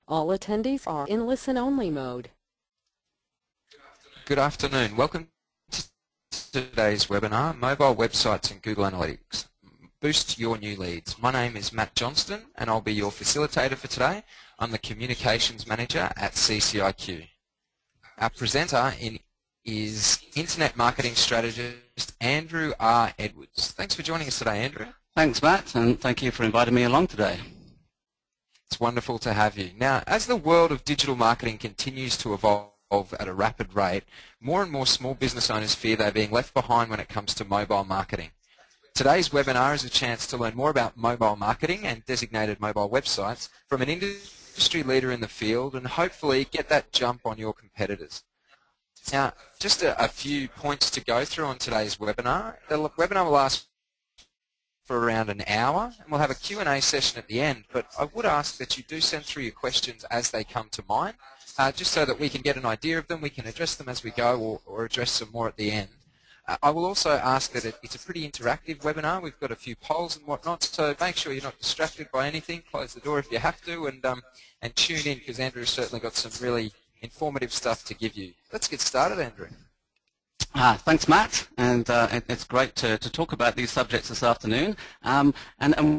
All attendees are in listen-only mode. Good afternoon. Welcome to today's webinar, Mobile Websites and Google Analytics. Boost your new leads. My name is Matt Johnston and I'll be your facilitator for today. I'm the Communications Manager at CCIQ. Our presenter is Internet Marketing Strategist Andrew R. Edwards. Thanks for joining us today, Andrew. Thanks, Matt, and thank you for inviting me along today. It's wonderful to have you. Now, as the world of digital marketing continues to evolve at a rapid rate, more and more small business owners fear they're being left behind when it comes to mobile marketing. Today's webinar is a chance to learn more about mobile marketing and designated mobile websites from an industry leader in the field and hopefully get that jump on your competitors. Now, just a few points to go through on today's webinar. The webinar will last for around an hour, and we'll have a Q&A session at the end, but I would ask that you do send through your questions as they come to mind, just so that we can get an idea of them, we can address them as we go or address some more at the end. I will also ask that it's a pretty interactive webinar. We've got a few polls and whatnot, so make sure you're not distracted by anything. Close the door if you have to, and tune in, because Andrew's certainly got some really informative stuff to give you. Let's get started, Andrew. Thanks, Matt, and it's great to talk about these subjects this afternoon. And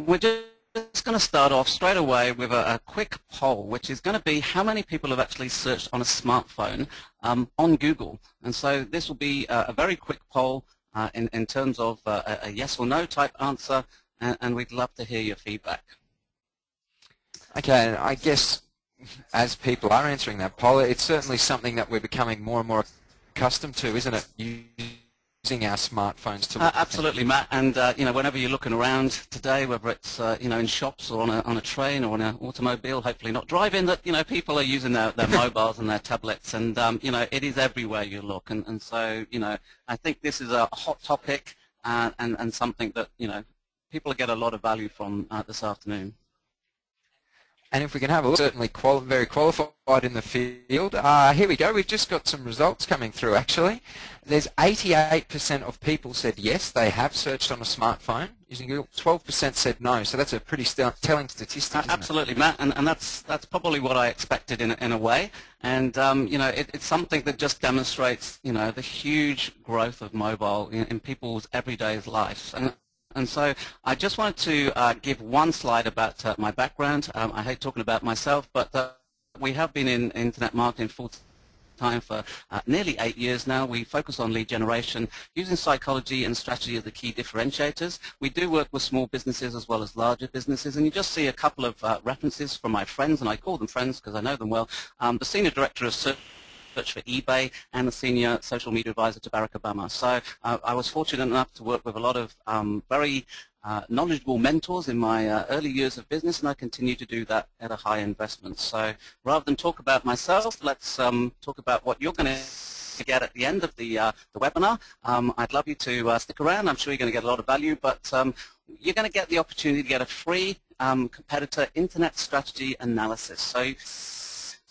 we're just going to start off straight away with a quick poll, which is going to be how many people have actually searched on a smartphone on Google. And so this will be a very quick poll in terms of a yes or no type answer, and we'd love to hear your feedback. Okay, I guess as people are answering that poll, it's certainly something that we're becoming more and more accustomed to, isn't it? Using our smartphones to look absolutely, Matt. And you know, whenever you're looking around today, whether it's you know, in shops or on a train or on an automobile, hopefully not driving, that you know, people are using their mobiles and their tablets, and you know, it is everywhere you look. And so you know, I think this is a hot topic and something that you know, people get a lot of value from this afternoon. And if we can have a look, certainly very qualified in the field. Here we go. We've just got some results coming through, actually. There's 88% of people said yes, they have searched on a smartphone using Google. 12% said no. So that's a pretty telling statistic, isn't Absolutely, Matt. And that's probably what I expected in a way. And, you know, it's something that just demonstrates, you know, the huge growth of mobile in people's everyday lives. And so I just wanted to give one slide about my background. I hate talking about myself, but we have been in internet marketing full-time for nearly 8 years now. We focus on lead generation using psychology and strategy as the key differentiators. We do work with small businesses as well as larger businesses, and you just see a couple of references from my friends, and I call them friends because I know them well. The Senior Director of Search for eBay and the Senior Social Media Advisor to Barack Obama. So I was fortunate enough to work with a lot of very knowledgeable mentors in my early years of business, and I continue to do that at a high investment. So rather than talk about myself, let's talk about what you're going to get at the end of the webinar. I'd love you to stick around. I'm sure you're going to get a lot of value, but you're going to get the opportunity to get a free competitor internet strategy analysis.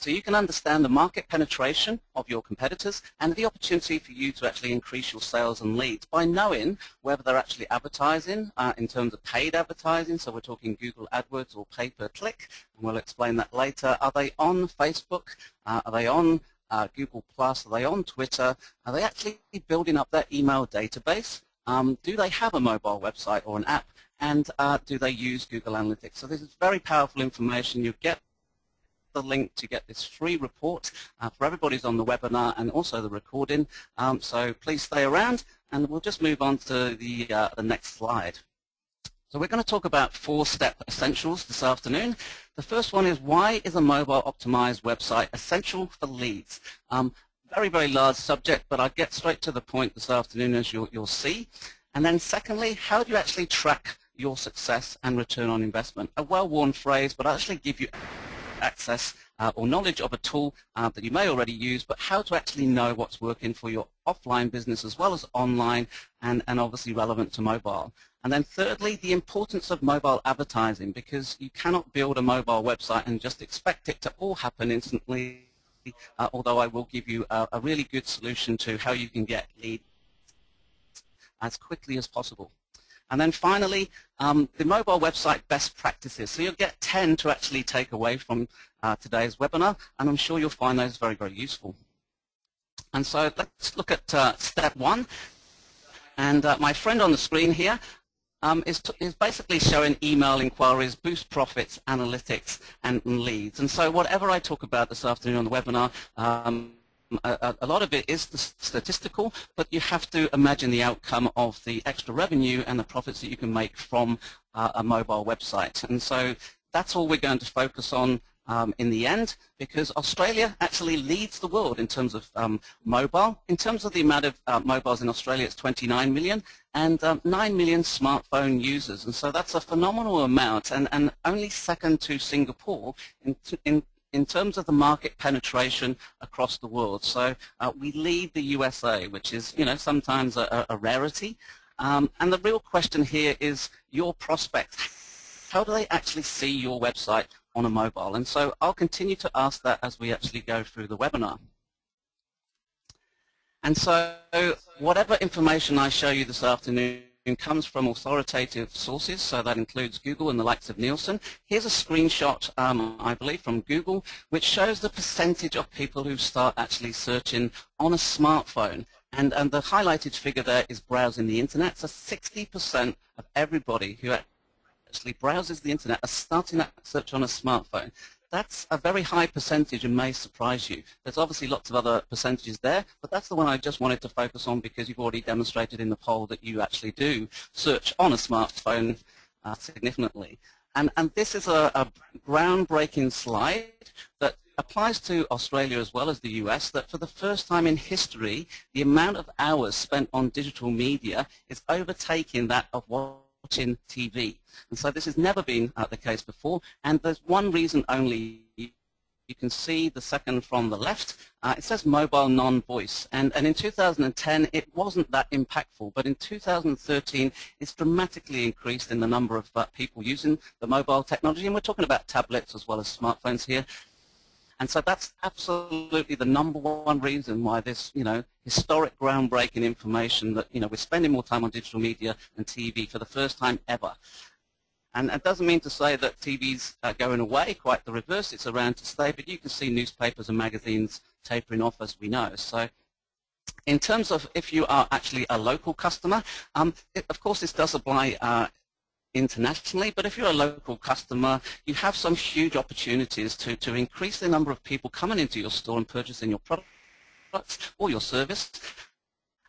So you can understand the market penetration of your competitors and the opportunity for you to actually increase your sales and leads by knowing whether they're actually advertising in terms of paid advertising. So we're talking Google AdWords or pay-per-click, and we'll explain that later. Are they on Facebook? Are they on Google+? Are they on Twitter? Are they actually building up their email database? Do they have a mobile website or an app? And do they use Google Analytics? So this is very powerful information. You get the link to get this free report for everybody who's on the webinar and also the recording. So please stay around, and we'll just move on to the next slide. So we're going to talk about 4-step essentials this afternoon. The first one is, why is a mobile optimized website essential for leads? Very, very large subject, but I'll get straight to the point this afternoon, as you'll see. And then secondly, how do you actually track your success and return on investment? A well-worn phrase, but I'll actually give you access or knowledge of a tool that you may already use, but how to actually know what's working for your offline business as well as online, and obviously relevant to mobile. And then thirdly, the importance of mobile advertising, because you cannot build a mobile website and just expect it to all happen instantly, although I will give you a really good solution to how you can get leads as quickly as possible. And then finally, the mobile website best practices. So you'll get 10 to actually take away from today's webinar, and I'm sure you'll find those very, very useful. And so let's look at step 1. And my friend on the screen here is basically showing email inquiries, boost profits, analytics, and leads. And so whatever I talk about this afternoon on the webinar, a lot of it is statistical, but you have to imagine the outcome of the extra revenue and the profits that you can make from a mobile website. And so that's all we're going to focus on in the end, because Australia actually leads the world in terms of mobile. In terms of the amount of mobiles in Australia, it's 29 million and 9 million smartphone users. And so that's a phenomenal amount, and only second to Singapore in terms of the market penetration across the world. So we lead the USA, which is, sometimes a rarity. And the real question here is your prospects. How do they actually see your website on a mobile? And so I'll continue to ask that as we actually go through the webinar. And so whatever information I show you this afternoon comes from authoritative sources, so that includes Google and the likes of Nielsen. Here's a screenshot, I believe, from Google, which shows the percentage of people who start actually searching on a smartphone. And the highlighted figure there is browsing the internet. So 60% of everybody who actually browses the internet are starting that search on a smartphone. That's a very high percentage and may surprise you. There's obviously lots of other percentages there, but that's the one I just wanted to focus on because you've already demonstrated in the poll that you actually do search on a smartphone significantly. And this is a groundbreaking slide that applies to Australia as well as the US, that for the first time in history, the amount of hours spent on digital media is overtaking that of watching TV. And so this has never been the case before, and there's one reason only. You can see the second from the left. It says mobile non-voice, and in 2010 it wasn't that impactful, but in 2013 it's dramatically increased in the number of people using the mobile technology, and we're talking about tablets as well as smartphones here. And so that's absolutely the number one reason why this, historic groundbreaking information that, we're spending more time on digital media and TV for the first time ever. And it doesn't mean to say that TV's going away, quite the reverse, it's around to stay, but you can see newspapers and magazines tapering off as we know. So in terms of if you are actually a local customer, of course this does apply internationally, but if you're a local customer, you have some huge opportunities to increase the number of people coming into your store and purchasing your products or your service.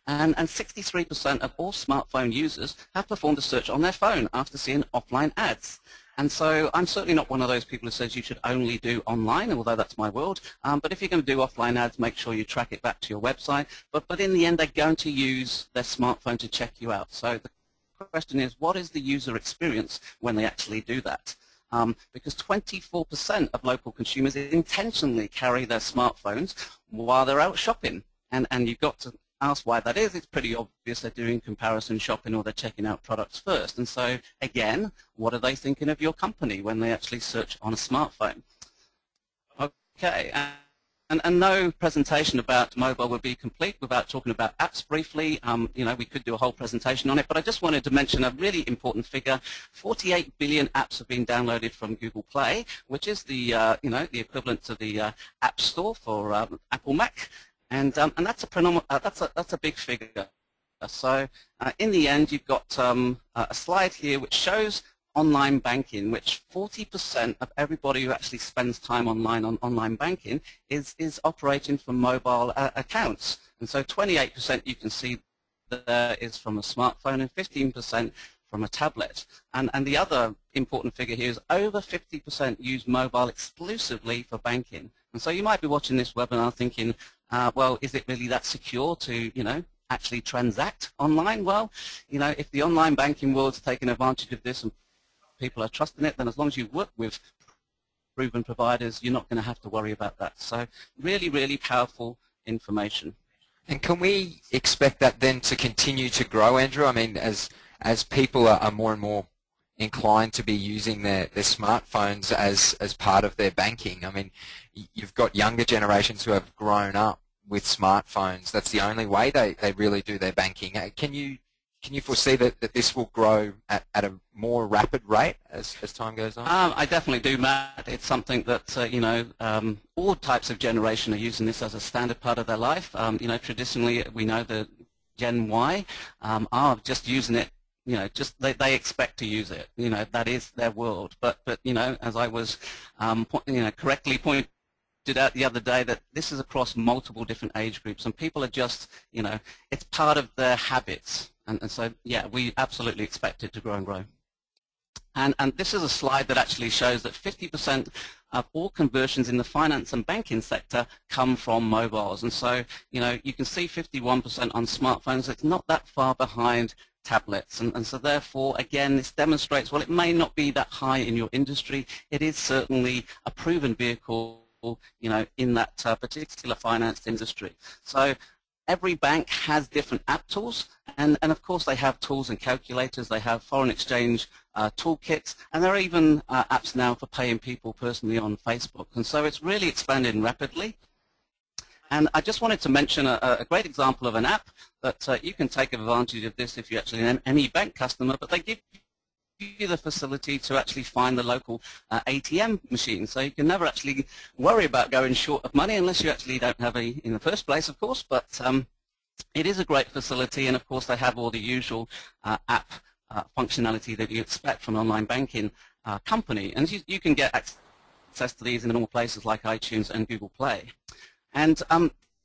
And 63% of all smartphone users have performed a search on their phone after seeing offline ads. And so I'm certainly not one of those people who says you should only do online, although that's my world. But if you're going to do offline ads, make sure you track it back to your website. But in the end, they're going to use their smartphone to check you out. So the question is, what is the user experience when they actually do that? Because 24% of local consumers intentionally carry their smartphones while they're out shopping. And you've got to ask why that is. It's pretty obvious they're doing comparison shopping or they're checking out products first. And so, again, what are they thinking of your company when they actually search on a smartphone? Okay. And no presentation about mobile would be complete without talking about apps briefly. We could do a whole presentation on it, but I just wanted to mention a really important figure. 48 billion apps have been downloaded from Google Play, which is the the equivalent to the App Store for Apple Mac, and that's a big figure. So in the end, you've got a slide here which shows online banking, which 40% of everybody who actually spends time online on online banking is operating from mobile accounts. And so 28% you can see there is from a smartphone and 15% from a tablet. And the other important figure here is over 50% use mobile exclusively for banking. And so you might be watching this webinar thinking, well, is it really that secure to, actually transact online? Well, if the online banking world's taking advantage of this and people are trusting it, then as long as you work with proven providers, you're not going to have to worry about that. So really, really powerful information. And can we expect that then to continue to grow, Andrew? I mean, as people are more and more inclined to be using their smartphones as part of their banking. I mean, you've got younger generations who have grown up with smartphones. That's the only way they really do their banking. Can you Can you foresee that this will grow at a more rapid rate as time goes on? I definitely do, Matt. It's something that, all types of generation are using this as a standard part of their life. Traditionally, we know that Gen Y are just using it, just they expect to use it. That is their world. But as I was, correctly pointed out the other day, that this is across multiple different age groups, and people are just, it's part of their habits. And so, yeah, we absolutely expect it to grow and grow. And this is a slide that actually shows that 50% of all conversions in the finance and banking sector come from mobiles. And so, you can see 51% on smartphones. It's not that far behind tablets. And so, therefore, again, this demonstrates, well, it may not be that high in your industry. It is certainly a proven vehicle, in that particular finance industry. So every bank has different app tools, and of course they have tools and calculators, they have foreign exchange toolkits, and there are even apps now for paying people personally on Facebook. And so it's really expanding rapidly. And I just wanted to mention a great example of an app that you can take advantage of this if you're actually an ME bank customer, but they give you the facility to actually find the local ATM machine. So you can never actually worry about going short of money unless you actually don't have any in the first place, of course. But it is a great facility, and of course they have all the usual app functionality that you expect from an online banking company. And you can get access to these in normal places like iTunes and Google Play. And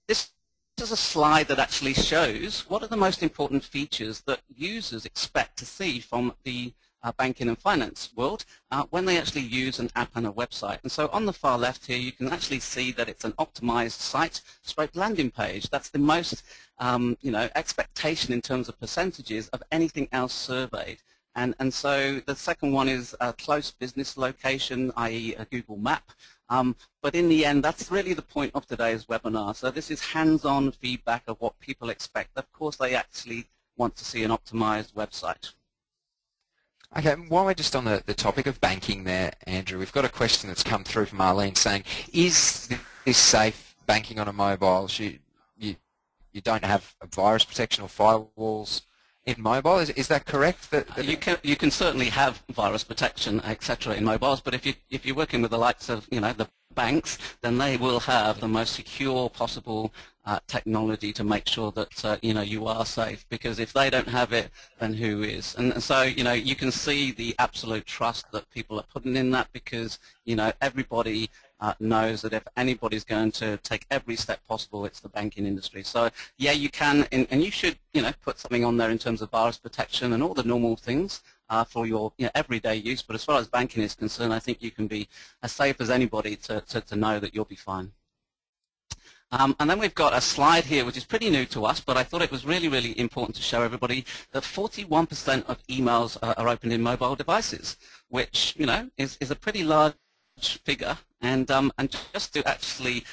this is a slide that actually shows what are the most important features that users expect to see from the banking and finance world when they actually use an app and a website. And so on the far left here, you can actually see that it's an optimized site stroke landing page. That's the most expectation in terms of percentages of anything else surveyed. And so the second one is a close business location, i.e. a Google map. But in the end, that's really the point of today's webinar. So this is hands-on feedback of what people expect. Of course, they actually want to see an optimized website. Okay, while we're just on the topic of banking there, Andrew, we've got a question that's come through from Arlene saying, is this safe banking on a mobile? You don't have a virus protection or firewalls in mobile? Is that correct? You can certainly have virus protection, etc., in mobiles, but if you're working with the likes of the banks, then they will have the most secure possible technology to make sure that you are safe. Because if they don't have it, then who is? And so you can see the absolute trust that people are putting in that, because everybody knows that if anybody's going to take every step possible, it's the banking industry. So yeah, you can, and you should put something on there in terms of virus protection and all the normal things for your everyday use. But as far as banking is concerned, I think you can be as safe as anybody to know that you'll be fine. And then we've got a slide here which is pretty new to us, but I thought it was really, really important to show everybody that 41% of emails are opened in mobile devices, which is a pretty large figure. And just to actually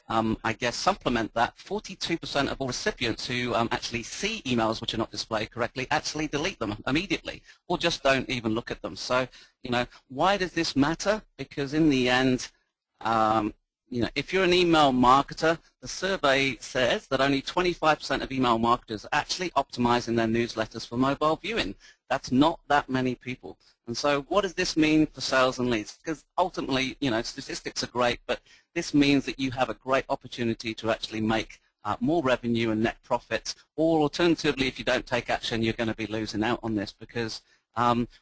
I guess supplement that, 42% of all recipients who actually see emails which are not displayed correctly actually delete them immediately, or just don't even look at them. So why does this matter? Because in the end, if you're an email marketer, the survey says that only 25% of email marketers are actually optimizing their newsletters for mobile viewing. That's not that many people. And so what does this mean for sales and leads? Because ultimately, statistics are great, but this means that you have a great opportunity to actually make more revenue and net profits. Or alternatively, if you don't take action, you're going to be losing out on this, because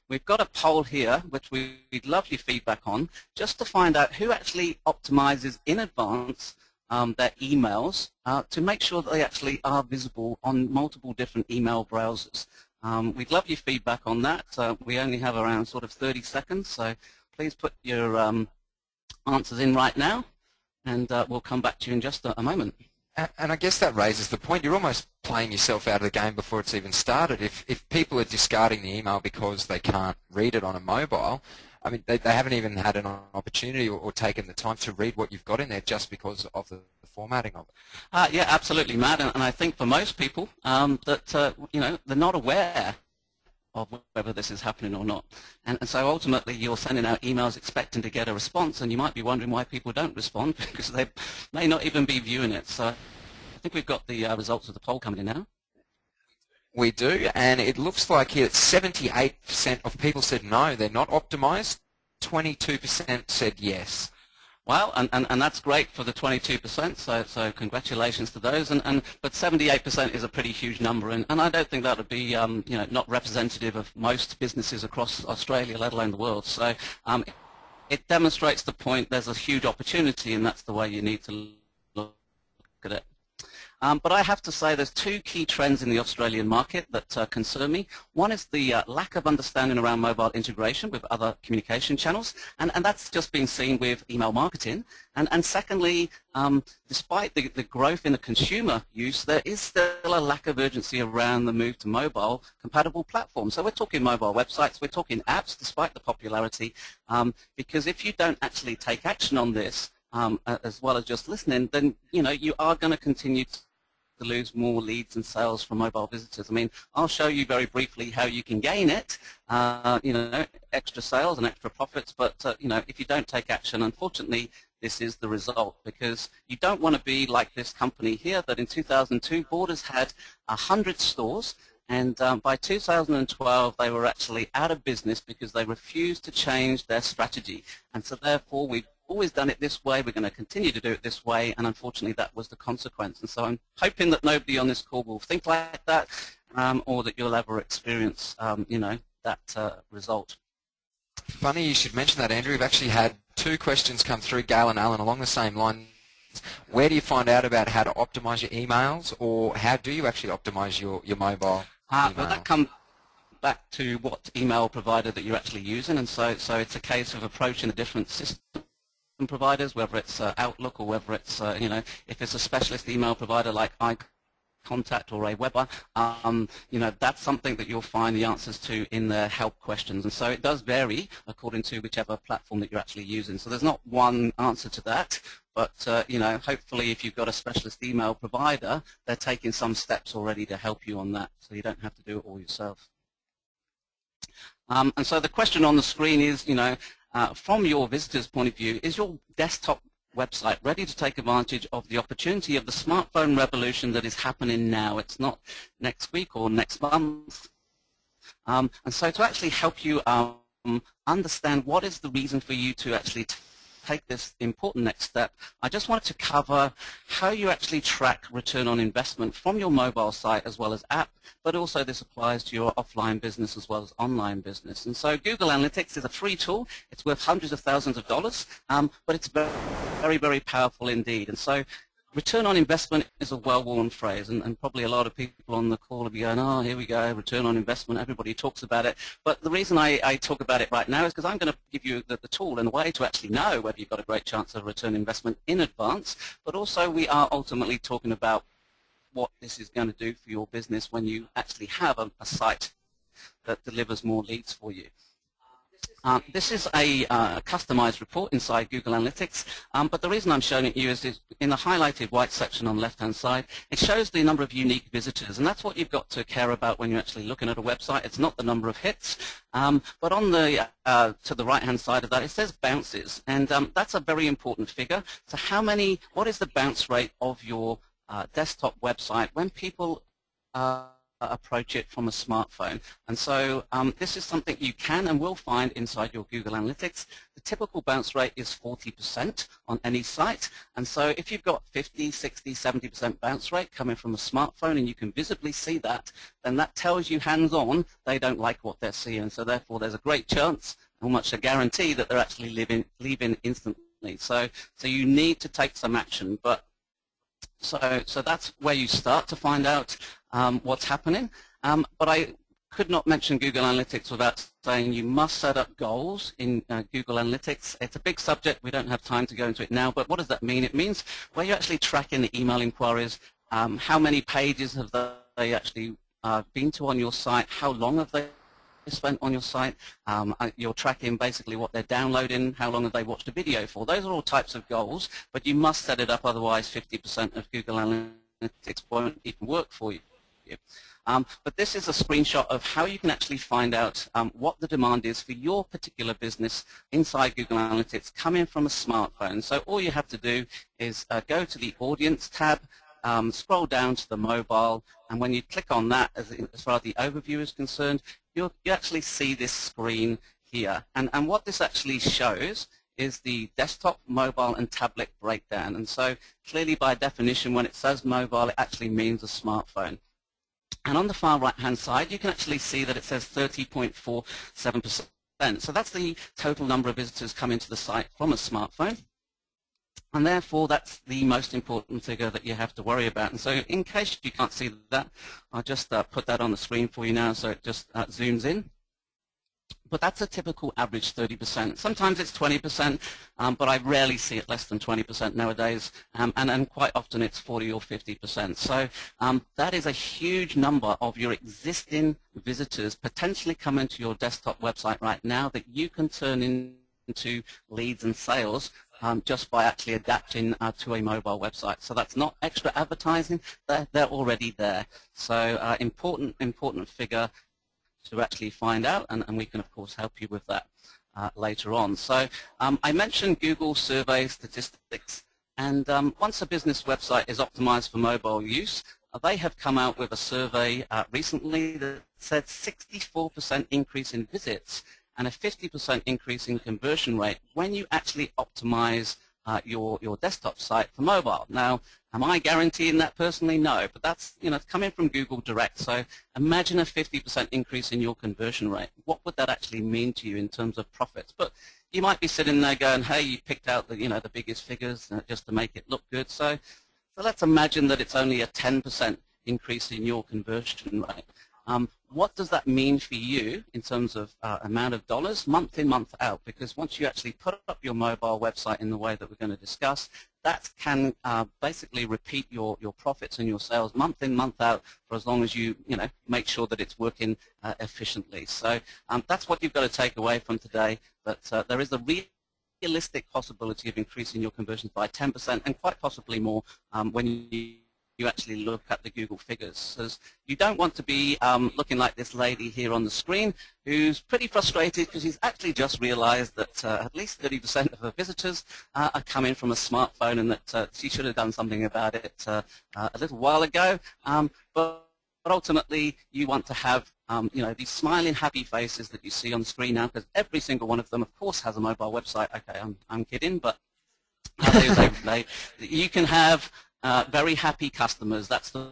we've got a poll here which we'd love your feedback on, just to find out who actually optimizes in advance their emails to make sure that they actually are visible on multiple different email browsers. We'd love your feedback on that. We only have around sort of 30 seconds, so please put your answers in right now, and we'll come back to you in just a moment. And I guess that raises the point, you're almost playing yourself out of the game before it's even started. If people are discarding the email because they can't read it on a mobile, I mean, they haven't even had an opportunity or taken the time to read what you've got in there just because of the formatting of it. Yeah, absolutely, Matt. And I think for most people that, they're not aware of whether this is happening or not. And so ultimately you're sending out emails expecting to get a response, and you might be wondering why people don't respond, because they may not even be viewing it. So I think we've got the results of the poll coming in now. We do, and it looks like here that 78% of people said no, they're not optimized. 22% said yes. Well, and that's great for the 22%, so congratulations to those. But 78% is a pretty huge number, and I don't think that would be not representative of most businesses across Australia, let alone the world. So it demonstrates the point there's a huge opportunity, and that's the way you need to look at it. But I have to say there's two key trends in the Australian market that concern me. One is the lack of understanding around mobile integration with other communication channels, and that's just been seen with email marketing. And secondly, despite the growth in the consumer use, there is still a lack of urgency around the move to mobile compatible platforms. So we're talking mobile websites, we're talking apps, despite the popularity, because if you don't actually take action on this, as well as just listening, then you are going to continue to lose more leads and sales from mobile visitors. I mean, I'll show you very briefly how you can gain it, extra sales and extra profits, but if you don't take action, unfortunately, this is the result, because you don't want to be like this company here that in 2002, Borders had 100 stores, and by 2012, they were actually out of business because they refused to change their strategy. And so therefore, we've always done it this way, we're going to continue to do it this way, and unfortunately that was the consequence. And so I'm hoping that nobody on this call will think like that, or that you'll ever experience that result. Funny you should mention that, Andrew. We've actually had two questions come through, Gail and Alan, along the same line. Where do you find out about how to optimize your emails, or how do you actually optimize your mobile email? Well, that comes back to what email provider that you're actually using, and so it's a case of approaching the different systems providers, whether it's Outlook or whether it's, if it's a specialist email provider like iContact or Aweber, that's something that you'll find the answers to in their help questions. And so it does vary according to whichever platform that you're actually using. So there's not one answer to that, but, hopefully if you've got a specialist email provider, they're taking some steps already to help you on that, so you don't have to do it all yourself. And so the question on the screen is, from your visitor's point of view, is your desktop website ready to take advantage of the opportunity of the smartphone revolution that is happening now? It's not next week or next month. And so to actually help you understand what is the reason for you to actually take this important next step, I just wanted to cover how you actually track return on investment from your mobile site as well as app, but also this applies to your offline business as well as online business. And so Google Analytics is a free tool. It's worth hundreds of thousands of dollars, but it's very, very powerful indeed. And so return on investment is a well-worn phrase, and probably a lot of people on the call will be going, oh, here we go, return on investment, everybody talks about it. But the reason I talk about it right now is because I'm going to give you the tool and the way to actually know whether you've got a great chance of return on investment in advance, but also we are ultimately talking about what this is going to do for your business when you actually have a site that delivers more leads for you. This is a customized report inside Google Analytics, but the reason I'm showing it to you is in the highlighted white section on the left-hand side, it shows the number of unique visitors, and that's what you've got to care about when you're actually looking at a website. It's not the number of hits, but on the to the right-hand side of that, it says bounces, and that's a very important figure. So what is the bounce rate of your desktop website when people approach it from a smartphone? And so this is something you can and will find inside your Google Analytics. The typical bounce rate is 40% on any site, and so if you've got 50, 60, 70% bounce rate coming from a smartphone and you can visibly see that, then that tells you hands-on they don't like what they're seeing, so therefore there's a great chance, almost a guarantee, that they're actually leaving instantly. So you need to take some action, but so that's where you start to find out what's happening. But I could not mention Google Analytics without saying you must set up goals in Google Analytics. It's a big subject. We don't have time to go into it now, but what does that mean? It means where you're actually tracking the email inquiries, how many pages have they actually been to on your site, how long have they spent on your site, you're tracking basically what they're downloading, how long have they watched a video for. Those are all types of goals, but you must set it up, otherwise 50% of Google Analytics won't even work for you. But this is a screenshot of how you can actually find out what the demand is for your particular business inside Google Analytics coming from a smartphone. So all you have to do is go to the Audience tab scroll down to the mobile, and when you click on that, as far as the overview is concerned, you actually see this screen here. And what this actually shows is the desktop, mobile, and tablet breakdown. And so clearly by definition, when it says mobile, it actually means a smartphone. And on the far right-hand side, you can actually see that it says 30.47%. So that's the total number of visitors coming to the site from a smartphone. And therefore, that's the most important figure that you have to worry about. And so in case you can't see that, I'll just put that on the screen for you now so it just zooms in. But that's a typical average 30%. Sometimes it's 20%, but I rarely see it less than 20% nowadays, and quite often it's 40 or 50%. So that is a huge number of your existing visitors potentially coming to your desktop website right now that you can turn into leads and sales just by actually adapting to a mobile website. So that's not extra advertising, they're already there. So important figure to actually find out, and we can of course help you with that later on. So I mentioned Google survey statistics, and once a business website is optimized for mobile use, they have come out with a survey recently that said 64% increase in visits and a 50% increase in conversion rate when you actually optimize your desktop site for mobile. Now, am I guaranteeing that personally? No, but that's coming from Google Direct. So imagine a 50% increase in your conversion rate. What would that actually mean to you in terms of profits? But you might be sitting there going, hey, you picked out the biggest figures just to make it look good. So let's imagine that it's only a 10% increase in your conversion rate. What does that mean for you in terms of amount of dollars month in, month out? Because once you actually put up your mobile website in the way that we're going to discuss, that can basically repeat your profits and your sales month in, month out for as long as you make sure that it's working efficiently. So that's what you've got to take away from today, that there is a realistic possibility of increasing your conversions by 10% and quite possibly more when you actually look at the Google figures. So you don't want to be looking like this lady here on the screen who's pretty frustrated because she's actually just realized that at least 30% of her visitors are coming from a smartphone, and that she should have done something about it a little while ago. But ultimately, you want to have these smiling, happy faces that you see on the screen now, because every single one of them, of course, has a mobile website. Okay, I'm kidding, but you can have very happy customers. That's the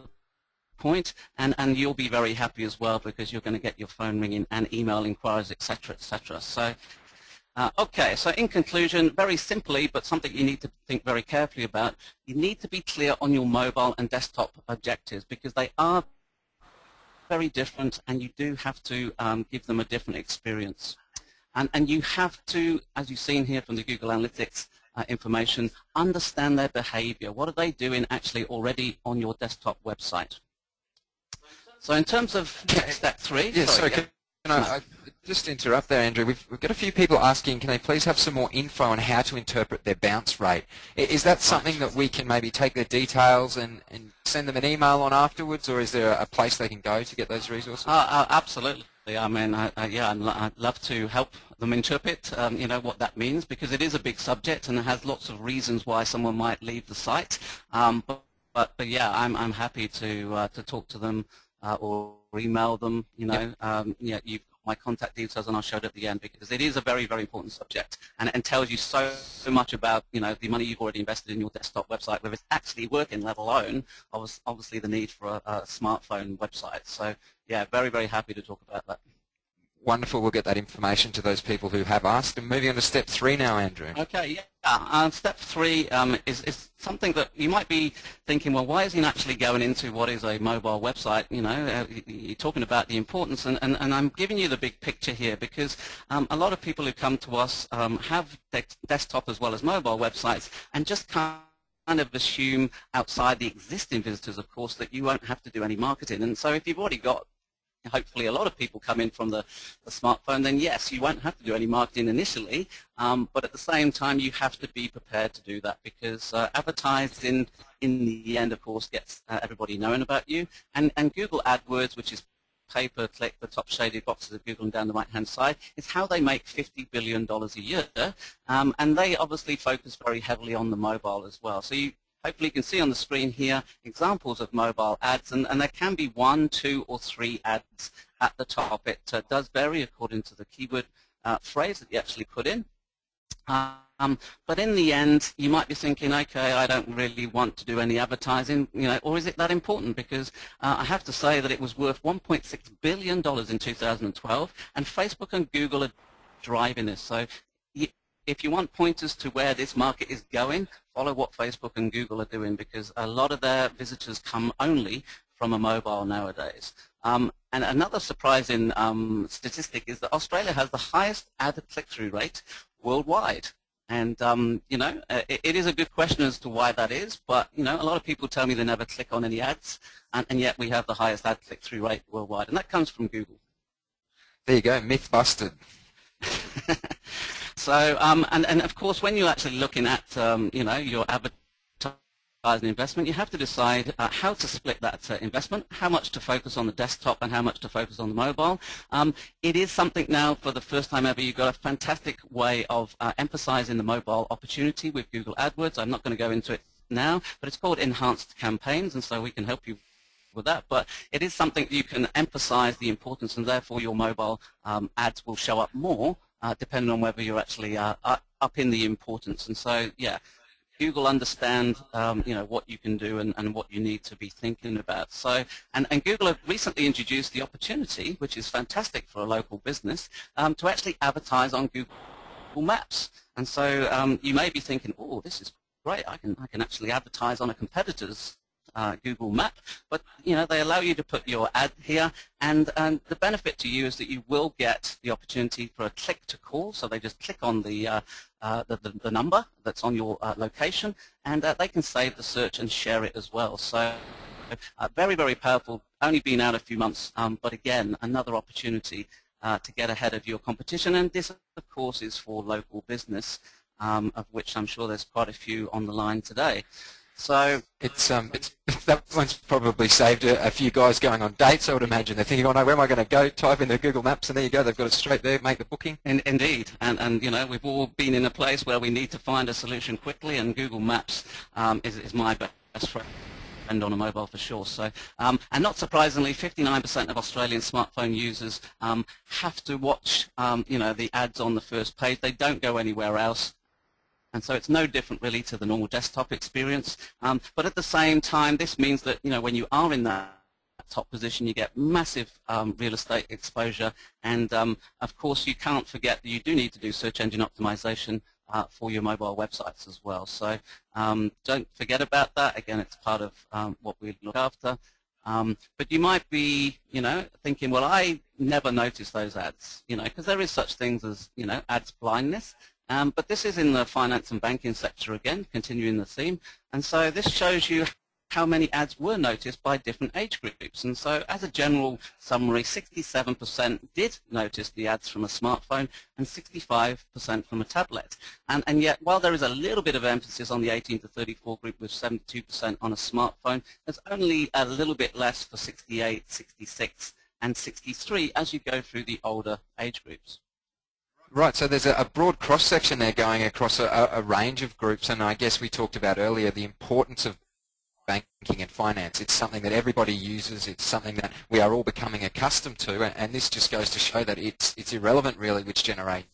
point, and you'll be very happy as well because you're going to get your phone ringing and email inquiries, etc., etc. So, okay. So, in conclusion, very simply, but something you need to think very carefully about, you need to be clear on your mobile and desktop objectives because they are very different, and you do have to give them a different experience. And you have to, as you've seen here from the Google Analytics information, understand their behavior. What are they doing actually already on your desktop website? So in terms of step 3... Yeah, sorry, can I just interrupt there, Andrew? We've got a few people asking, can they please have some more info on how to interpret their bounce rate? Is that something that we can maybe take their details and send them an email on afterwards, or is there a place they can go to get those resources? Absolutely. I mean, I'd love to help them interpret, what that means, because it is a big subject and it has lots of reasons why someone might leave the site. But yeah, I'm happy to talk to them or email them. You've got my contact details, and I'll show it at the end because it is a very, very important subject and tells you so much about the money you've already invested in your desktop website, whether it's actually working, let alone obviously the need for a smartphone website. So yeah, very, very happy to talk about that. Wonderful. We'll get that information to those people who have asked. And moving on to step 3 now, Andrew. Okay, yeah. Step 3 is something that you might be thinking, well, why is he actually going into what is a mobile website? You're talking about the importance, and I'm giving you the big picture here because a lot of people who come to us have desktop as well as mobile websites and just kind of assume outside the existing visitors, of course, that you won't have to do any marketing. And so if you've already got hopefully a lot of people come in from the smartphone, then yes, you won't have to do any marketing initially, but at the same time you have to be prepared to do that because advertising in the end, of course, gets everybody knowing about you, and Google AdWords, which is pay-per-click, the top shaded boxes of Google and down the right-hand side, is how they make $50 billion a year, and they obviously focus very heavily on the mobile as well. So you hopefully you can see on the screen here examples of mobile ads, and there can be 1, 2, or 3 ads at the top. It does vary according to the keyword phrase that you actually put in. But in the end, you might be thinking, okay, I don't really want to do any advertising, or is it that important? Because I have to say that it was worth $1.6 billion in 2012, and Facebook and Google are driving this. So if you want pointers to where this market is going, follow what Facebook and Google are doing, because a lot of their visitors come only from a mobile nowadays. And another surprising statistic is that Australia has the highest ad click-through rate worldwide. And, it is a good question as to why that is, but, a lot of people tell me they never click on any ads, and yet we have the highest ad click-through rate worldwide, and that comes from Google. There you go, myth busted. So, and of course, when you're actually looking at, your advertising investment, you have to decide how to split that investment, how much to focus on the desktop and how much to focus on the mobile. It is something now, for the first time ever, you've got a fantastic way of emphasizing the mobile opportunity with Google AdWords. I'm not going to go into it now, but it's called Enhanced Campaigns, and so we can help you with that. But it is something that you can emphasize the importance, and therefore your mobile ads will show up more, depending on whether you're actually up in the importance. And so, yeah, Google understand, what you can do and what you need to be thinking about. So, and Google have recently introduced the opportunity, which is fantastic for a local business, to actually advertise on Google Maps. And so you may be thinking, oh, this is great. I can actually advertise on a competitor's Google Map, but they allow you to put your ad here, and the benefit to you is that you will get the opportunity for a click to call. So they just click on the number that's on your location, and they can save the search and share it as well. So very, very powerful. Only been out a few months, but again, another opportunity to get ahead of your competition. And this, of course, is for local business, of which I'm sure there's quite a few on the line today. So it's that one's probably saved a few guys going on dates, I would imagine. They're thinking, oh no, where am I going to go? Type in the Google Maps, and there you go. They've got it straight there. Make the booking. Indeed, and we've all been in a place where we need to find a solution quickly, and Google Maps is my best friend on a mobile for sure. So, and not surprisingly, 59% of Australian smartphone users have to watch, the ads on the first page. They don't go anywhere else. And so it's no different really to the normal desktop experience. But at the same time, this means that, when you are in that top position, you get massive real estate exposure. And of course, you can't forget that you do need to do search engine optimization for your mobile websites as well. So don't forget about that. Again, it's part of what we look after. But you might be, thinking, well, I never noticed those ads, because there is such things as, ads blindness. But this is in the finance and banking sector again, continuing the theme. And so this shows you how many ads were noticed by different age groups. And so as a general summary, 67% did notice the ads from a smartphone and 65% from a tablet. And yet, while there is a little bit of emphasis on the 18 to 34 group with 72% on a smartphone, there's only a little bit less for 68, 66, and 63 as you go through the older age groups. Right, so there's a broad cross-section there going across a range of groups, and I guess we talked about earlier the importance of banking and finance. It's something that everybody uses. It's something that we are all becoming accustomed to, and this just goes to show that it's irrelevant really which generation.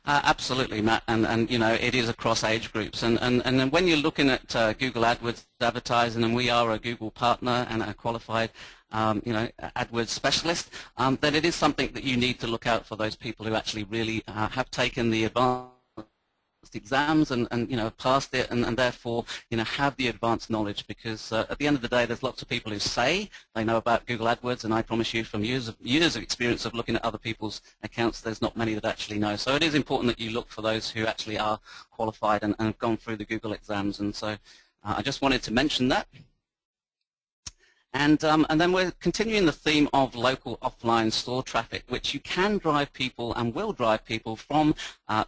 Absolutely, Matt, and it is across age groups, and then when you're looking at Google AdWords advertising, and we are a Google partner and a qualified AdWords specialist, then it is something that you need to look out for those people who actually really have taken the advanced exams and passed it, and therefore have the advanced knowledge, because at the end of the day there's lots of people who say they know about Google AdWords, and I promise you from years of experience of looking at other people's accounts, there's not many that actually know. So it is important that you look for those who actually are qualified and have gone through the Google exams, and so I just wanted to mention that. And then we're continuing the theme of local offline store traffic, which you can drive people and will drive people from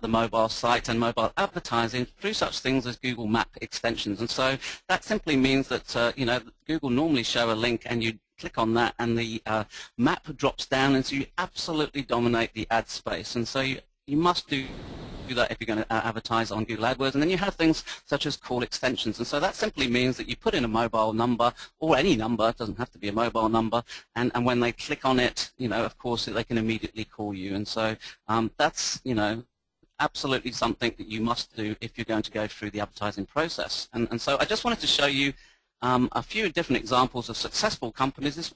the mobile site and mobile advertising through such things as Google Map extensions. And so that simply means that Google normally show a link and you click on that and the map drops down, and so you absolutely dominate the ad space. And so you must do that if you're going to advertise on Google AdWords. And then you have things such as call extensions. And so that simply means that you put in a mobile number or any number, it doesn't have to be a mobile number, and when they click on it, of course, they can immediately call you. And so that's, absolutely something that you must do if you're going to go through the advertising process. And so I just wanted to show you a few different examples of successful companies. This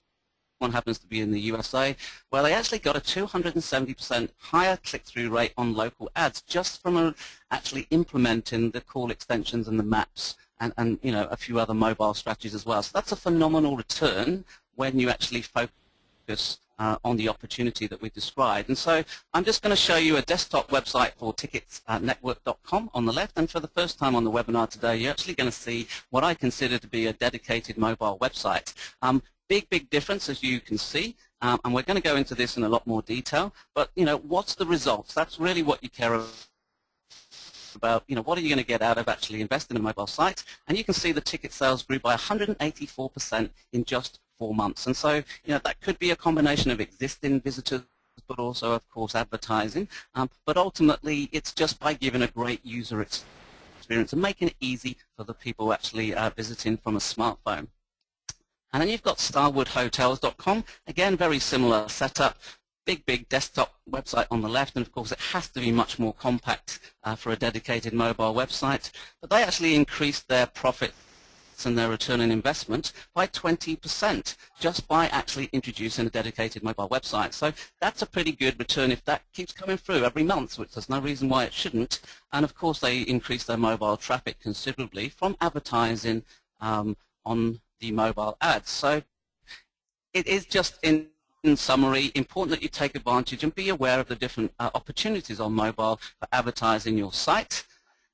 one happens to be in the USA, where they actually got a 270% higher click-through rate on local ads just from actually implementing the call extensions and the maps and a few other mobile strategies as well. So that's a phenomenal return when you actually focus on the opportunity that we described. And so I'm just going to show you a desktop website for ticketsnetwork.com on the left, and for the first time on the webinar today you're actually going to see what I consider to be a dedicated mobile website. Big difference, as you can see, and we're going to go into this in a lot more detail, but what's the results? That's really what you care about. What are you going to get out of actually investing in a mobile site? And you can see the ticket sales grew by 184% in just 4 months. And so that could be a combination of existing visitors, but also of course advertising, but ultimately it's just by giving a great user experience and making it easy for the people actually visiting from a smartphone. And then you've got starwoodhotels.com. Again, very similar setup. Big desktop website on the left, and of course it has to be much more compact for a dedicated mobile website. But they actually increased their profits and their return on investment by 20% just by actually introducing a dedicated mobile website. So that's a pretty good return if that keeps coming through every month, which there's no reason why it shouldn't. And of course they increased their mobile traffic considerably from advertising on the mobile ads. So it is just in summary important that you take advantage and be aware of the different opportunities on mobile for advertising your site.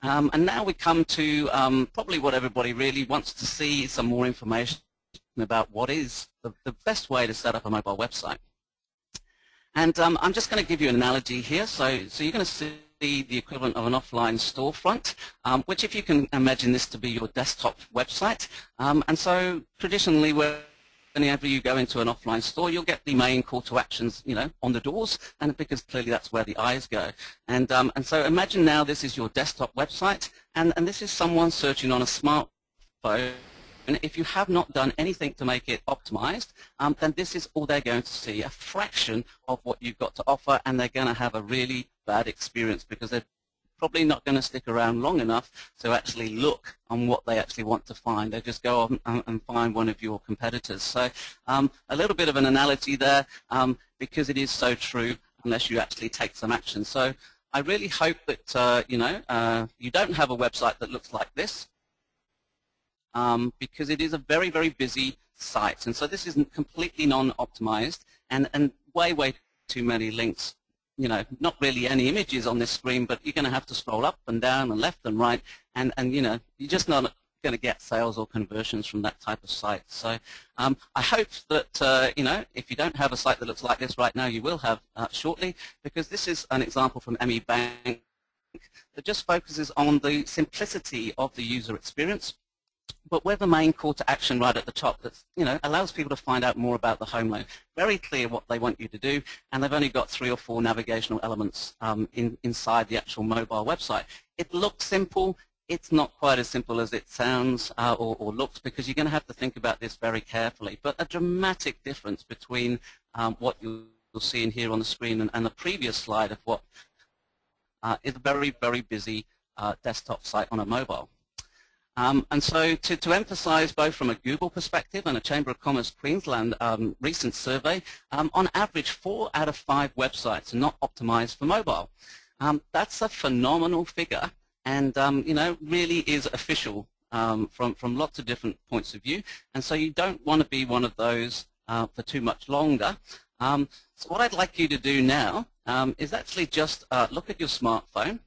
And now we come to probably what everybody really wants to see, some more information about what is the best way to set up a mobile website. And I'm just going to give you an analogy here. So you're going to see the equivalent of an offline storefront, which if you can imagine this to be your desktop website. And so traditionally, whenever you go into an offline store, you'll get the main call to actions, on the doors, and because clearly that's where the eyes go. And so imagine now this is your desktop website, and this is someone searching on a smartphone. And if you have not done anything to make it optimized, then this is all they're going to see, a fraction of what you've got to offer, and they're going to have a really bad experience because they're probably not going to stick around long enough to actually look on what they actually want to find. They just go on and find one of your competitors. So a little bit of an analogy there because it is so true unless you actually take some action. So I really hope that you don't have a website that looks like this because it is a very busy site. And so this isn't completely non-optimized and way too many links. Not really any images on this screen, but you're going to have to scroll up and down and left and right, and you're just not going to get sales or conversions from that type of site. So I hope that if you don't have a site that looks like this right now, you will have shortly, because this is an example from ME Bank that just focuses on the simplicity of the user experience, but with the main call to action right at the top that allows people to find out more about the home loan. Very clear what they want you to do, and they've only got 3 or 4 navigational elements inside the actual mobile website. It looks simple. It's not quite as simple as it sounds or looks, because you're going to have to think about this very carefully. But a dramatic difference between what you'll see in here on the screen and the previous slide of what is a very busy desktop site on a mobile. And so to emphasize both from a Google perspective and a Chamber of Commerce Queensland recent survey, on average 4 out of 5 websites are not optimized for mobile. That's a phenomenal figure, and really is official from lots of different points of view. And so you don't want to be one of those for too much longer. So what I'd like you to do now is actually just look at your smartphone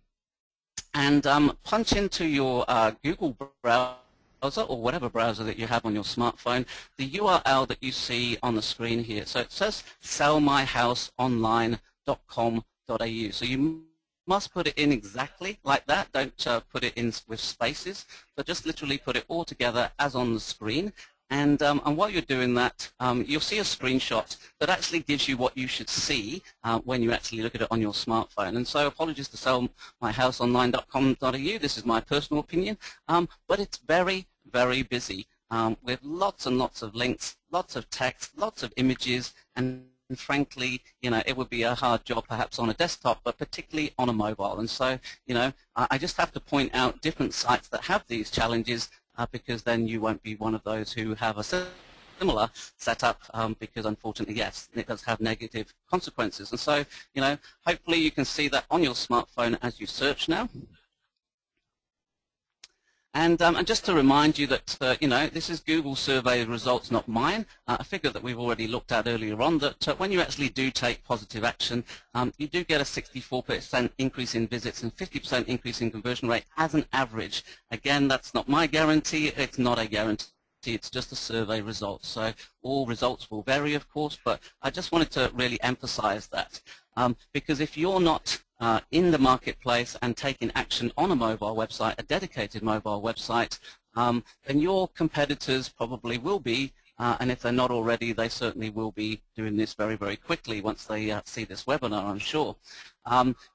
and punch into your Google browser or whatever browser that you have on your smartphone the URL that you see on the screen here. So it says sellmyhouseonline.com.au. So you must put it in exactly like that. Don't put it in with spaces, but just literally put it all together as on the screen. And while you're doing that, you'll see a screenshot that actually gives you what you should see when you actually look at it on your smartphone. And so apologies to sellmyhouseonline.com.au. This is my personal opinion, but it's very, very busy with lots and lots of links, lots of text, lots of images, and frankly, it would be a hard job perhaps on a desktop, but particularly on a mobile. And so, I just have to point out different sites that have these challenges because then you won't be one of those who have a similar setup because unfortunately, yes, it does have negative consequences. And so, hopefully you can see that on your smartphone as you search now. And just to remind you that, this is Google survey results, not mine, a figure that we've already looked at earlier on, that when you actually do take positive action, you do get a 64% increase in visits and 50% increase in conversion rate as an average. Again, that's not my guarantee. It's not a guarantee. It's just a survey result. So all results will vary, of course, but I just wanted to really emphasize that because if you're not in the marketplace and taking action on a mobile website, a dedicated mobile website, then your competitors probably will be, and if they're not already, they certainly will be doing this very, very quickly once they see this webinar, I'm sure.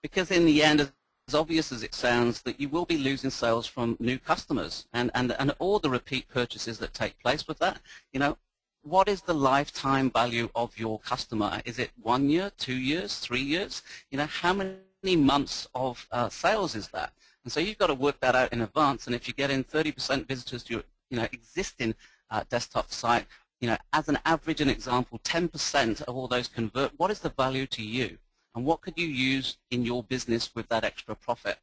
Because in the end, as obvious as it sounds, that you will be losing sales from new customers and all the repeat purchases that take place with that. What is the lifetime value of your customer? Is it 1 year, 2 years, 3 years? How many months of sales is that? And so you've got to work that out in advance. And if you get in 30% visitors to your existing desktop site, as an average, an example, 10% of all those convert. What is the value to you? And what could you use in your business with that extra profit?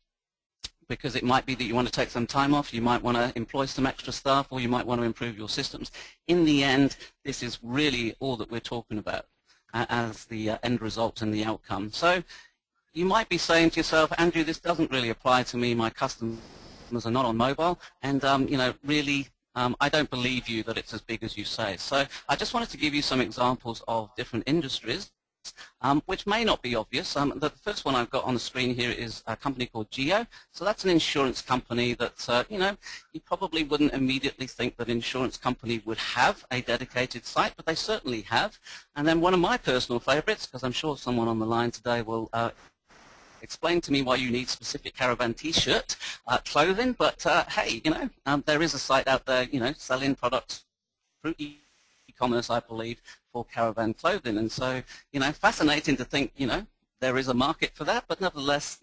Because it might be that you want to take some time off, you might want to employ some extra staff, or you might want to improve your systems. In the end, this is really all that we're talking about as the end result and the outcome. So you might be saying to yourself, Andrew, this doesn't really apply to me, my customers are not on mobile, and really I don't believe you that it's as big as you say. So I just wanted to give you some examples of different industries which may not be obvious. The first one I've got on the screen here is a company called Geo. So that's an insurance company that, you probably wouldn't immediately think that an insurance company would have a dedicated site, but they certainly have. And then one of my personal favorites, because I'm sure someone on the line today will explain to me why you need specific caravan t-shirt clothing, but hey, there is a site out there, selling products through e-commerce, I believe, for caravan clothing. And so, fascinating to think, there is a market for that, but nevertheless,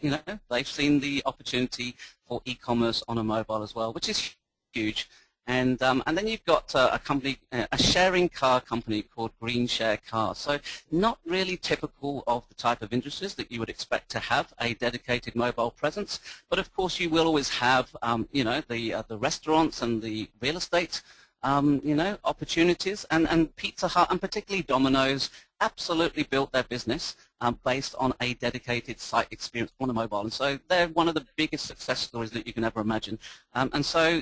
they've seen the opportunity for e-commerce on a mobile as well, which is huge. And then you've got a company, a sharing car company called Green Share Cars. So not really typical of the type of industries that you would expect to have a dedicated mobile presence. But of course, you will always have, the restaurants and the real estate opportunities, and Pizza Hut and particularly Domino's absolutely built their business based on a dedicated site experience on a mobile. And so they're one of the biggest success stories that you can ever imagine. And so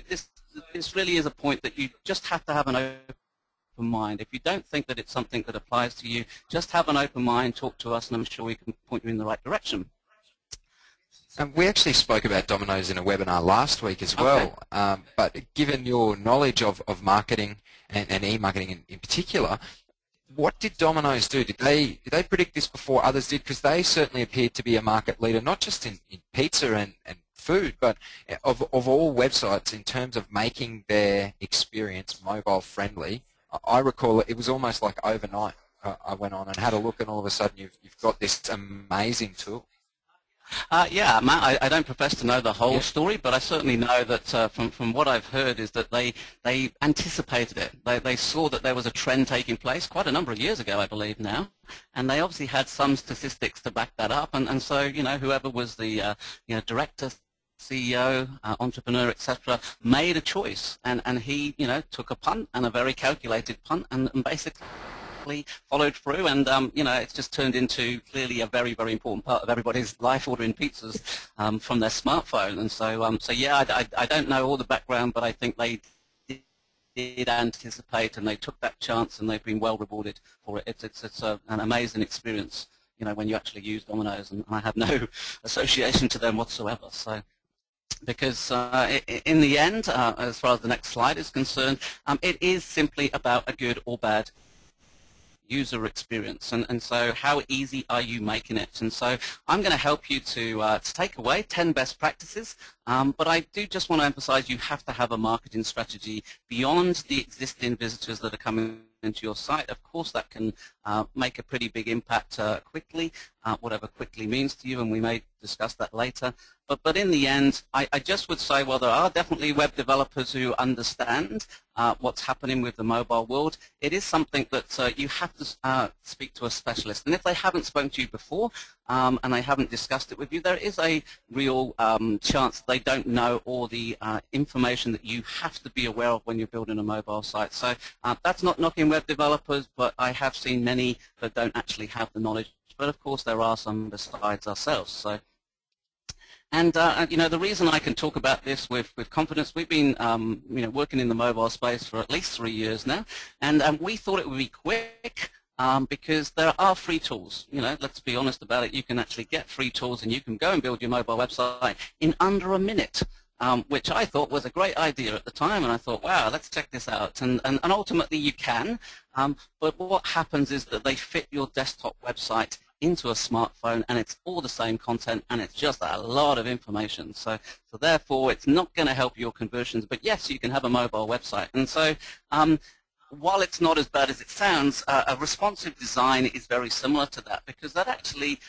this really is a point that you just have to have an open mind. If you don't think that it's something that applies to you, just have an open mind, talk to us, and I'm sure we can point you in the right direction. We actually spoke about Domino's in a webinar last week as well, but given your knowledge of marketing and e-marketing in particular, what did Domino's do? Did they predict this before others did? Because they certainly appeared to be a market leader, not just in pizza and food, but of all websites in terms of making their experience mobile friendly. I recall it was almost like overnight. I went on and had a look, and all of a sudden you've got this amazing tool. Yeah, Matt, I don't profess to know the whole story, but I certainly know that from what I've heard is that they anticipated it. They saw that there was a trend taking place quite a number of years ago, I believe now, and they obviously had some statistics to back that up. And so, whoever was the director, CEO, entrepreneur, etc., made a choice, and he, took a punt, and a very calculated punt, and basically followed through, and it's just turned into clearly a very, very important part of everybody's life, ordering pizzas from their smartphone. And so yeah, I don't know all the background, but I think they did anticipate, and they took that chance, and they've been well rewarded for it. It's an amazing experience, when you actually use Domino's, and I have no association to them whatsoever. So because in the end, as far as the next slide is concerned, it is simply about a good or bad user experience, and so how easy are you making it? And so I'm going to help you to take away 10 best practices, but I do just want to emphasize you have to have a marketing strategy beyond the existing visitors that are coming into your site. Of course, that can make a pretty big impact quickly, whatever quickly means to you, and we may discuss that later. But in the end, I just would say, well, there are definitely web developers who understand what's happening with the mobile world. It is something that you have to speak to a specialist. And if they haven't spoken to you before and they haven't discussed it with you, there is a real chance they don't know all the information that you have to be aware of when you're building a mobile site. So that's not knocking web developers, but I have seen many that don't actually have the knowledge. But of course, there are some besides ourselves. So. And you know, the reason I can talk about this with confidence, we've been you know, working in the mobile space for at least 3 years now, and we thought it would be quick because there are free tools. You know, let's be honest about it. You can actually get free tools, and you can go and build your mobile website in under a minute. Which I thought was a great idea at the time, and I thought, wow, let's check this out. And ultimately you can, but what happens is that they fit your desktop website into a smartphone, and it's all the same content, and it's just a lot of information. So therefore, it's not going to help your conversions. But yes, you can have a mobile website. And so while it's not as bad as it sounds, a responsive design is very similar to that, because that actually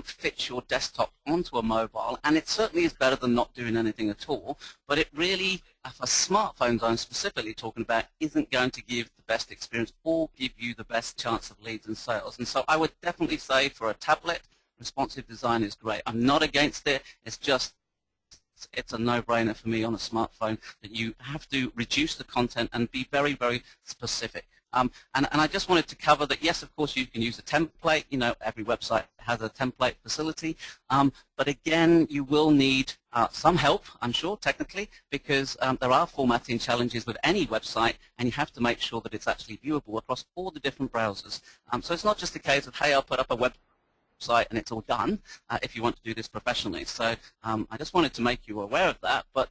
fits your desktop onto a mobile, and it certainly is better than not doing anything at all. But it really, for smartphones I'm specifically talking about, isn't going to give the best experience or give you the best chance of leads and sales. And so I would definitely say for a tablet, responsive design is great. I'm not against it. It's just it's a no-brainer for me on a smartphone that you have to reduce the content and be very, very specific. And I just wanted to cover that, yes, of course, you can use a template. You know, every website has a template facility. But again, you will need some help, I'm sure, technically, because there are formatting challenges with any website, and you have to make sure that it's actually viewable across all the different browsers. So it's not just a case of, hey, I'll put up a website and it's all done if you want to do this professionally. So I just wanted to make you aware of that. But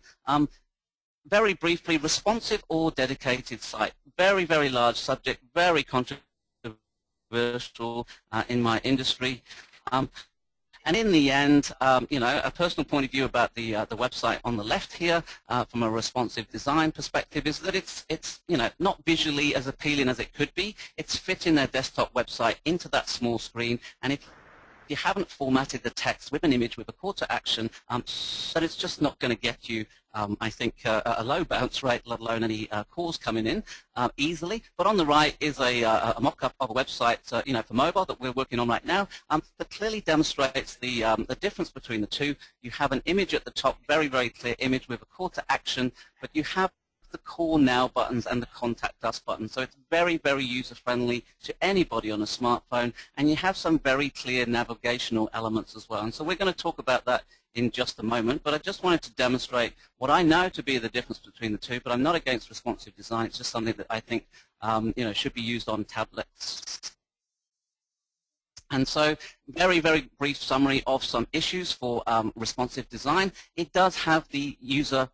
very briefly, responsive or dedicated site. Very, very large subject, very controversial in my industry. And in the end, you know, a personal point of view about the website on the left here, from a responsive design perspective, is that it's you know, not visually as appealing as it could be. It's fitting their desktop website into that small screen, and if you haven't formatted the text with an image with a call to action, then it's just not going to get you, I think, a low bounce rate, let alone any calls coming in easily. But on the right is a mock-up of a website, you know, for mobile that we're working on right now, that clearly demonstrates the difference between the two. You have an image at the top, very, very clear image with a call to action, but you have the Call Now buttons and the Contact Us button. So it's very, very user-friendly to anybody on a smartphone, and you have some very clear navigational elements as well. And so we're going to talk about that in just a moment, but I just wanted to demonstrate what I know to be the difference between the two, but I'm not against responsive design. It's just something that I think you know, should be used on tablets. And so very, very brief summary of some issues for responsive design. It does have the user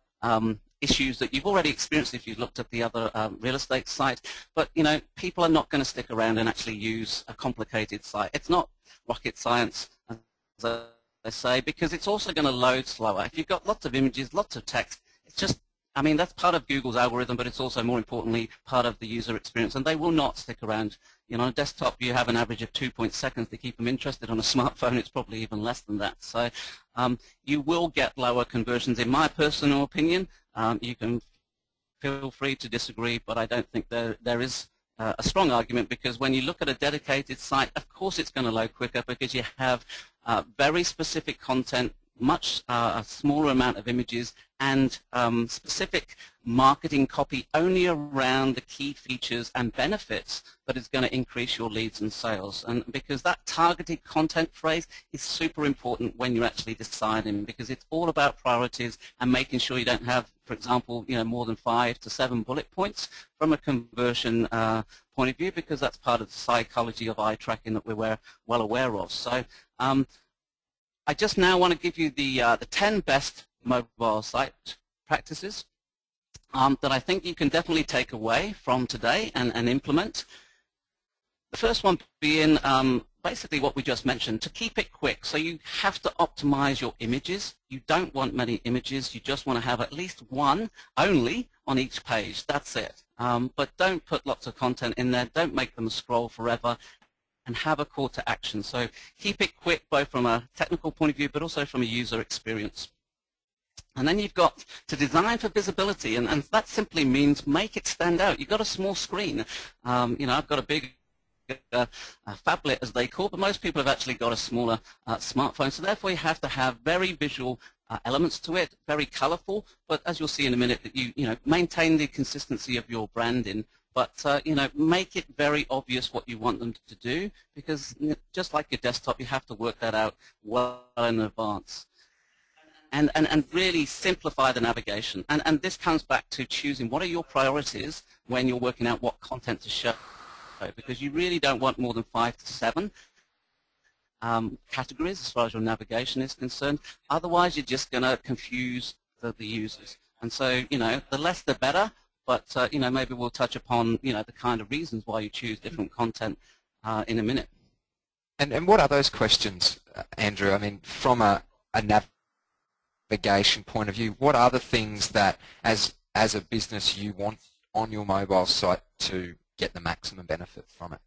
issues that you've already experienced if you've looked at the other real estate site. But, you know, people are not going to stick around and actually use a complicated site. It's not rocket science, as I say, because it's also going to load slower. If you've got lots of images, lots of text, it's just, I mean, that's part of Google's algorithm, but it's also, more importantly, part of the user experience, and they will not stick around. You know, on a desktop, you have an average of 2 seconds to keep them interested. On a smartphone, it's probably even less than that. So you will get lower conversions, in my personal opinion. You can feel free to disagree, but I don't think there is a strong argument, because when you look at a dedicated site, of course it's going to load quicker because you have very specific content, much a smaller amount of images, and specific marketing copy only around the key features and benefits that is going to increase your leads and sales. And because that targeted content phrase is super important when you're actually deciding, because it's all about priorities and making sure you don't have, for example, you know, more than 5 to 7 bullet points from a conversion point of view, because that's part of the psychology of eye tracking that we're well aware of. So I just now want to give you the 10 best mobile site practices that I think you can definitely take away from today and implement. The first one being basically what we just mentioned, to keep it quick. So you have to optimize your images. You don't want many images. You just want to have at least one only on each page. That's it. But don't put lots of content in there. Don't make them scroll forever. And have a call to action. So keep it quick both from a technical point of view but also from a user experience. And then you've got to design for visibility, and that simply means make it stand out. You've got a small screen. You know, I've got a big phablet, as they call it, but most people have actually got a smaller smartphone, so therefore you have to have very visual elements to it, very colorful, but as you'll see in a minute, that you know, maintain the consistency of your branding, but you know, make it very obvious what you want them to do, because you know, just like your desktop, you have to work that out well in advance. And really simplify the navigation. And this comes back to choosing what are your priorities when you're working out what content to show, because you really don't want more than 5 to 7 categories as far as your navigation is concerned. Otherwise, you're just going to confuse the users. And so, you know, the less the better, but you know, maybe we'll touch upon, you know, the kind of reasons why you choose different content in a minute. And what are those questions, Andrew? I mean, from a navigation point of view, what are the things that as a business you want on your mobile site to get the maximum benefit from it?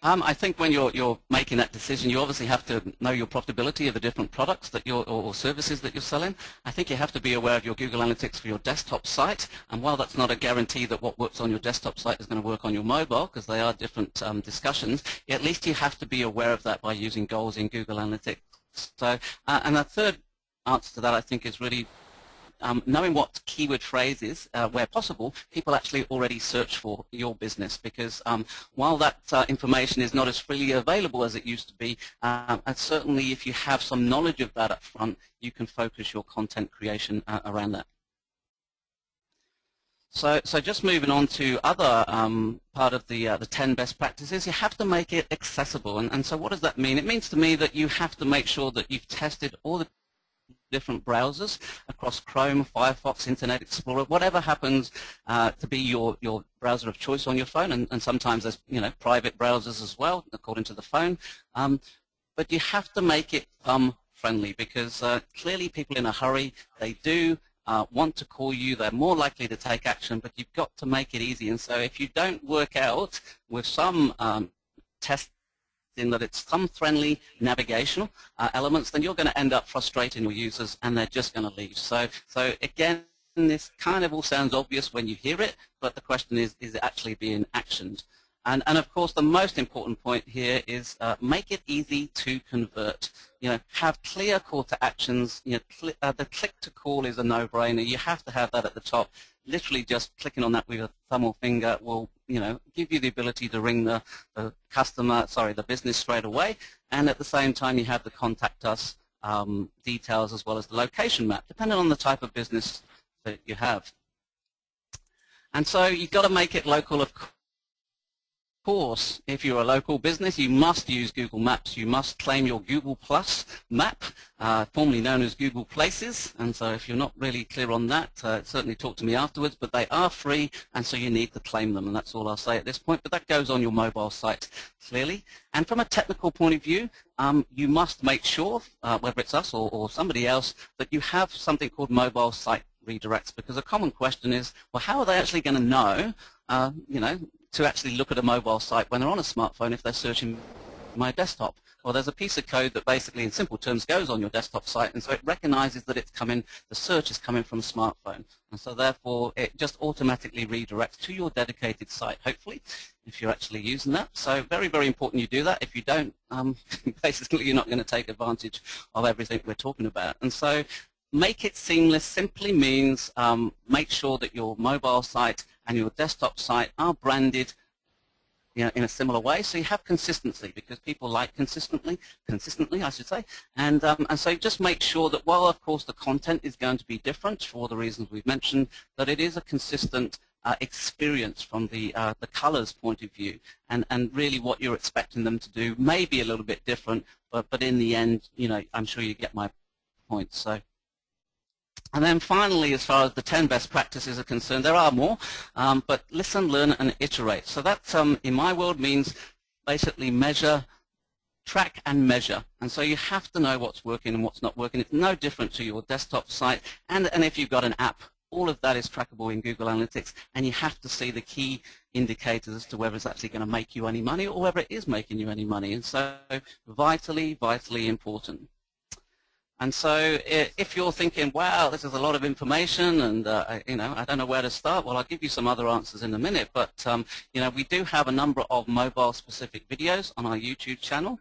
I think when you're making that decision, you obviously have to know your profitability of the different products that or services that you're selling. I think you have to be aware of your Google Analytics for your desktop site, and while that's not a guarantee that what works on your desktop site is going to work on your mobile, because they are different discussions, at least you have to be aware of that by using goals in Google Analytics. So, and the third answer to that, I think, is really knowing what keyword phrases, where possible, people actually already search for your business, because while that information is not as freely available as it used to be, and certainly if you have some knowledge of that up front, you can focus your content creation around that. So just moving on to other part of the 10 best practices, you have to make it accessible. And so what does that mean? It means to me that you have to make sure that you've tested all the different browsers across Chrome, Firefox, Internet Explorer, whatever happens to be your browser of choice on your phone, and sometimes there's, you know, private browsers as well according to the phone. But you have to make it friendly, because clearly people in a hurry, they do want to call you, they're more likely to take action, but you've got to make it easy. And so if you don't work out with some test in that it's some friendly navigational elements, then you're going to end up frustrating your users, and they're just going to leave. So again, this kind of all sounds obvious when you hear it, but the question is it actually being actioned? And of course, the most important point here is make it easy to convert. You know, have clear call to actions. You know, the click to call is a no-brainer. You have to have that at the top. Literally, just clicking on that with a thumb or finger will, you know, give you the ability to ring the business straight away. And at the same time, you have the contact us details as well as the location map, depending on the type of business that you have. And so you've got to make it local, of course. If you're a local business, you must use Google Maps. You must claim your Google Plus map, formerly known as Google Places. And so if you're not really clear on that, certainly talk to me afterwards. But they are free, and so you need to claim them. And that's all I'll say at this point. But that goes on your mobile site clearly. And from a technical point of view, you must make sure, whether it's us or somebody else, that you have something called mobile site redirects. Because a common question is, well, how are they actually going to know, you know, to actually look at a mobile site when they're on a smartphone if they're searching my desktop? Well, there's a piece of code that basically, in simple terms, goes on your desktop site, and so it recognizes that it's coming, the search is coming from a smartphone, and so therefore it just automatically redirects to your dedicated site, hopefully, if you're actually using that. So very, very important you do that. If you don't, basically you're not going to take advantage of everything we're talking about. And so make it seamless simply means make sure that your mobile site and your desktop site are branded, you know, in a similar way, so you have consistency, because people like consistently, I should say, and so just make sure that while of course the content is going to be different for all the reasons we've mentioned, that it is a consistent experience from the colors point of view, and really what you're expecting them to do may be a little bit different, but in the end, you know, I'm sure you get my point. So And then finally, as far as the 10 best practices are concerned, there are more, but listen, learn, and iterate. So that, in my world, means basically measure, track and measure. And so you have to know what's working and what's not working. It's no different to your desktop site. And if you've got an app, all of that is trackable in Google Analytics, and you have to see the key indicators as to whether it's actually going to make you any money or whether it is making you any money. And so vitally, vitally important. And so if you're thinking, wow, this is a lot of information and, I don't know where to start, well, I'll give you some other answers in a minute. But, we do have a number of mobile-specific videos on our YouTube channel,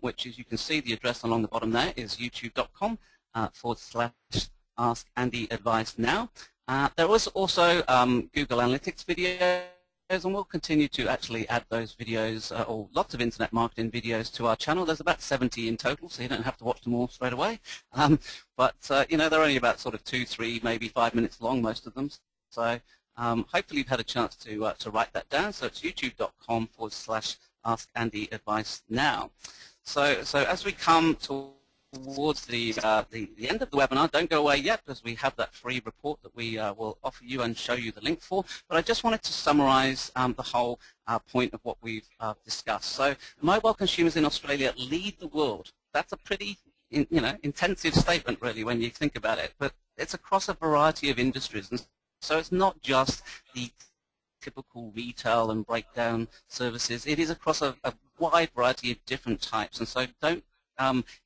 which, as you can see, the address along the bottom there is youtube.com/AskAndyAdviceNow. There was also Google Analytics videos, and we'll continue to actually add those videos, or lots of internet marketing videos, to our channel. There's about 70 in total, so you don't have to watch them all straight away. But they're only about sort of 2, 3, maybe 5 minutes long, most of them. So hopefully you've had a chance to write that down. So it's youtube.com/AskAndyAdviceNow. So as we come towards the end of the webinar, don't go away yet, because we have that free report that we will offer you and show you the link for. But I just wanted to summarize the whole point of what we've discussed. So mobile consumers in Australia lead the world. That's a pretty intensive statement, really, when you think about it. But it's across a variety of industries. And so it's not just the typical retail and breakdown services. It is across a wide variety of different types. And so don't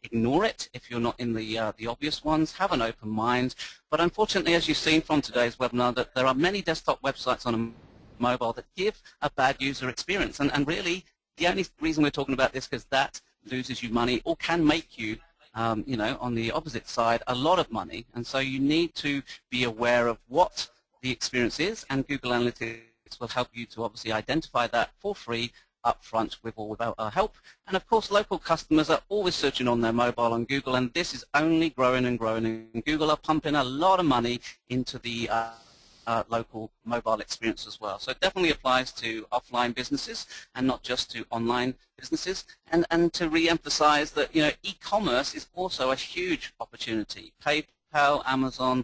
ignore it if you're not in the obvious ones. Have an open mind. But unfortunately, as you've seen from today's webinar, that there are many desktop websites on a mobile that give a bad user experience. And really, the only reason we're talking about this is because that loses you money or can make you, on the opposite side, a lot of money. And so you need to be aware of what the experience is, and Google Analytics will help you to obviously identify that for free up front, with or without our help. And of course, local customers are always searching on their mobile on Google, and this is only growing and growing. And Google are pumping a lot of money into the local mobile experience as well. So it definitely applies to offline businesses and not just to online businesses. And to re-emphasize that, e-commerce is also a huge opportunity. PayPal, Amazon,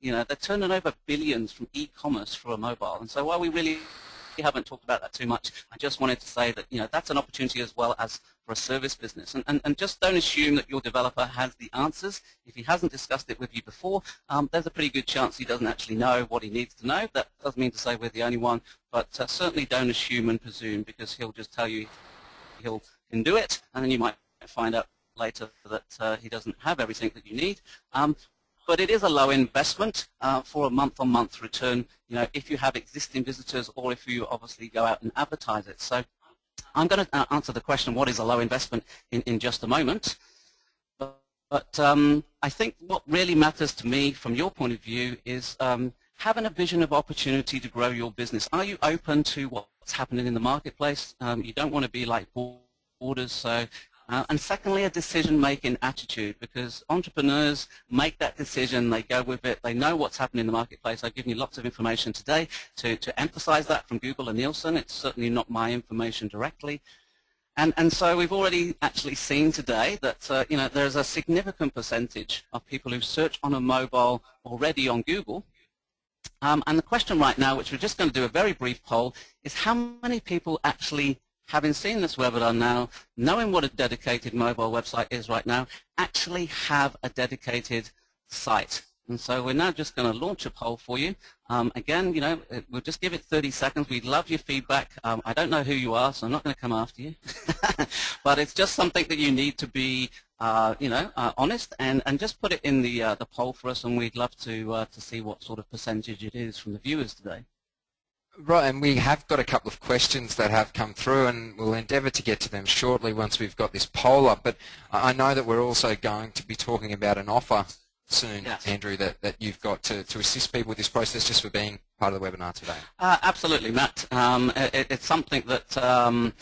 they're turning over billions from e-commerce for a mobile. And so while we really haven't talked about that too much, I just wanted to say that that's an opportunity as well as for a service business. And just don't assume that your developer has the answers. If he hasn't discussed it with you before, there's a pretty good chance he doesn't actually know what he needs to know. That doesn't mean to say we're the only one, but certainly don't assume and presume, because he'll just tell you he can do it, and then you might find out later that he doesn't have everything that you need. But it is a low investment for a month-on-month return, if you have existing visitors or if you obviously go out and advertise it. So I'm going to answer the question, what is a low investment, in just a moment. But I think what really matters to me from your point of view is having a vision of opportunity to grow your business. Are you open to what's happening in the marketplace? You don't want to be like borders. So and secondly, a decision-making attitude, because entrepreneurs make that decision, they go with it, they know what's happening in the marketplace. I've given you lots of information today to emphasize that from Google and Nielsen. It's certainly not my information directly. And so we've already actually seen today that there's a significant percentage of people who search on a mobile already on Google. And the question right now, which we're just going to do a very brief poll, is how many people actually, having seen this webinar now, knowing what a dedicated mobile website is right now, actually have a dedicated site. And so we're now just going to launch a poll for you. Again, we'll just give it 30 seconds. We'd love your feedback. I don't know who you are, so I'm not going to come after you. But it's just something that you need to be, honest, and just put it in the poll for us, and we'd love to see what sort of percentage it is from the viewers today. Right, and we have got a couple of questions that have come through, and we'll endeavour to get to them shortly once we've got this poll up. But I know that we're also going to be talking about an offer soon, yes, Andrew, that you've got to assist people with this process, just for being part of the webinar today. Absolutely, Matt. It's something that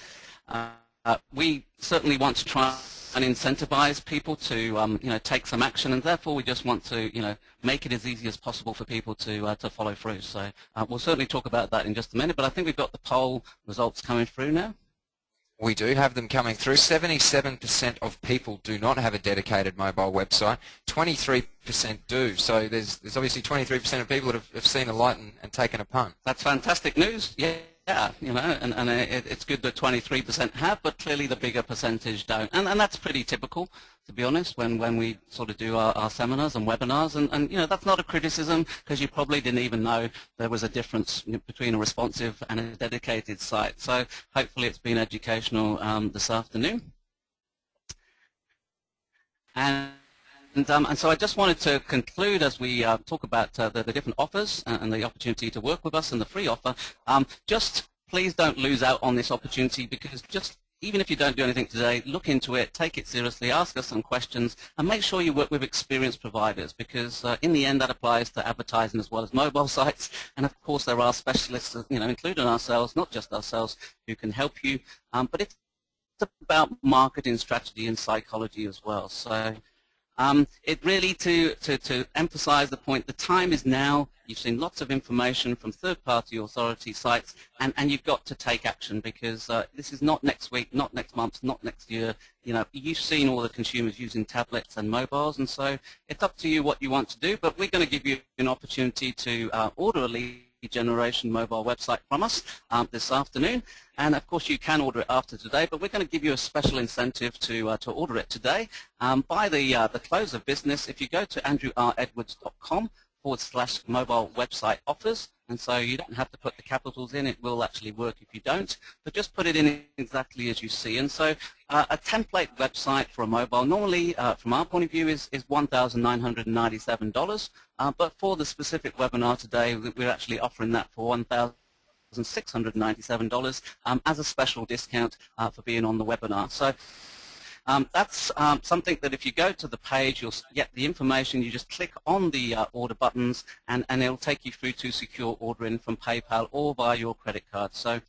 we certainly want to try and incentivize people to take some action, and therefore we just want to make it as easy as possible for people to follow through. So we'll certainly talk about that in just a minute, but I think we've got the poll results coming through now. We do have them coming through. 77% of people do not have a dedicated mobile website. 23% do. So there's obviously 23% of people that have seen a light and taken a punt. That's fantastic news. Yeah, you know, and it's good that 23% have, but clearly the bigger percentage don't. And that's pretty typical, to be honest, when we sort of do our seminars and webinars. And you know, that's not a criticism, because you probably didn't even know there was a difference between a responsive and a dedicated site. So hopefully it's been educational this afternoon. And so I just wanted to conclude as we talk about the different offers and the opportunity to work with us and the free offer. Just please don't lose out on this opportunity, because just even if you don't do anything today, look into it, take it seriously, ask us some questions, and make sure you work with experienced providers, because in the end that applies to advertising as well as mobile sites. And of course there are specialists, you know, including ourselves, not just ourselves, who can help you. But it's about marketing strategy and psychology as well. So it really, to emphasize the point, the time is now. You've seen lots of information from third-party authority sites, and you've got to take action, because this is not next week, not next month, not next year. You know, you've seen all the consumers using tablets and mobiles, and so it's up to you what you want to do. But we're going to give you an opportunity to order a lead generation mobile website from us this afternoon, and of course you can order it after today, but we're going to give you a special incentive to order it today. By the close of business, if you go to andrew.redwards.com/mobile website offers, and so you don't have to put the capitals in, it will actually work if you don't, but just put it in exactly as you see. And so a template website for a mobile normally, from our point of view, is $1,997, but for the specific webinar today, we're actually offering that for $1,697 as a special discount for being on the webinar. So that's something that if you go to the page, you'll get the information. You just click on the order buttons, and it'll take you through to secure ordering from PayPal or via your credit card. So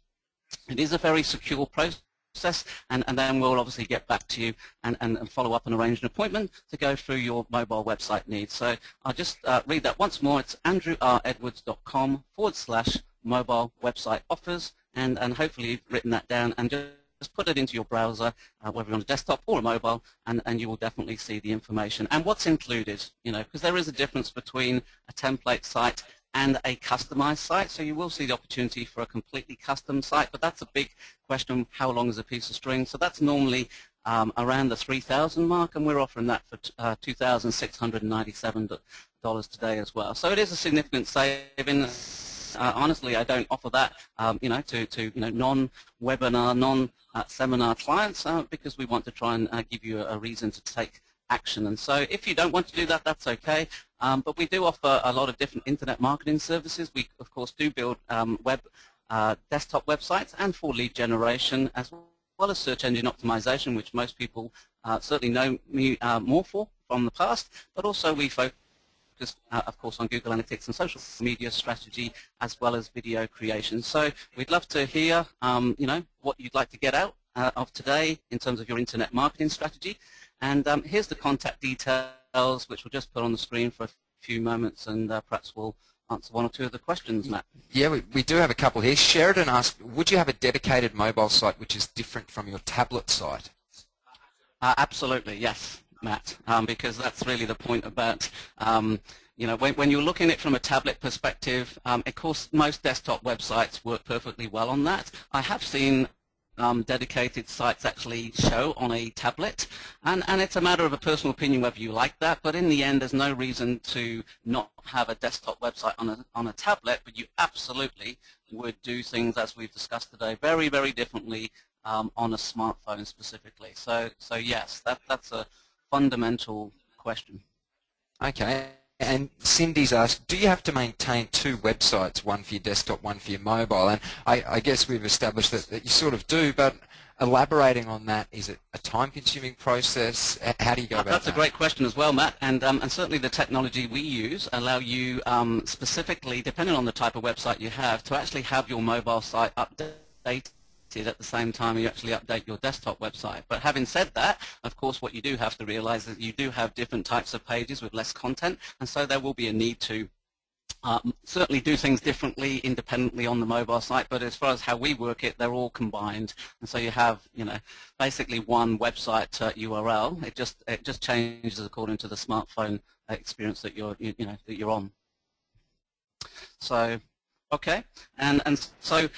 it is a very secure process, and then we'll obviously get back to you and follow up and arrange an appointment to go through your mobile website needs. So I'll just read that once more. It's andrew.redwards.com/mobile website offers, and hopefully you've written that down, and just put it into your browser, whether on a desktop or a mobile, and you will definitely see the information and what's included, you know, because there is a difference between a template site and a customized site. So you will see the opportunity for a completely custom site, but that's a big question: how long is a piece of string? So that's normally around the 3,000 mark, and we're offering that for $2,697 today as well. So it is a significant saving. Honestly, I don't offer that, you know, to non-webinar, non-seminar clients, because we want to try and give you a reason to take action. And so if you don't want to do that, that's okay. But we do offer a lot of different internet marketing services. We, of course, do build desktop websites and for lead generation, as well as search engine optimization, which most people certainly know me more for from the past. But also we focus, of course, on Google Analytics and social media strategy, as well as video creation. So we'd love to hear, you know, what you'd like to get out of today in terms of your internet marketing strategy. And here's the contact details, which we'll just put on the screen for a few moments, and perhaps we'll answer one or two of the questions, Matt. Yeah, we do have a couple here. Sheridan asked, would you have a dedicated mobile site which is different from your tablet site? Absolutely, yes, Matt, because that's really the point about, you know, when you're looking at it from a tablet perspective, of course, most desktop websites work perfectly well on that. I have seen dedicated sites actually show on a tablet, and it's a matter of a personal opinion whether you like that, but in the end there's no reason to not have a desktop website on a tablet, but you absolutely would do things, as we've discussed today, very, very differently on a smartphone specifically. So yes, that's a fundamental question. Okay. And Cindy's asked, do you have to maintain two websites, one for your desktop, one for your mobile? And I guess we've established that you sort of do, but elaborating on that, is it a time-consuming process? How do you go about that? That's a great question as well, Matt, and certainly the technology we use allow you specifically, depending on the type of website you have, to actually have your mobile site updated at the same time you actually update your desktop website. But having said that, of course, what you do have to realize is that you do have different types of pages with less content, and so there will be a need to Certainly do things differently independently on the mobile site, but as far as how we work it, they're all combined. And so you have, basically one website URL. It just changes according to the smartphone experience that that you're on. So, okay, and so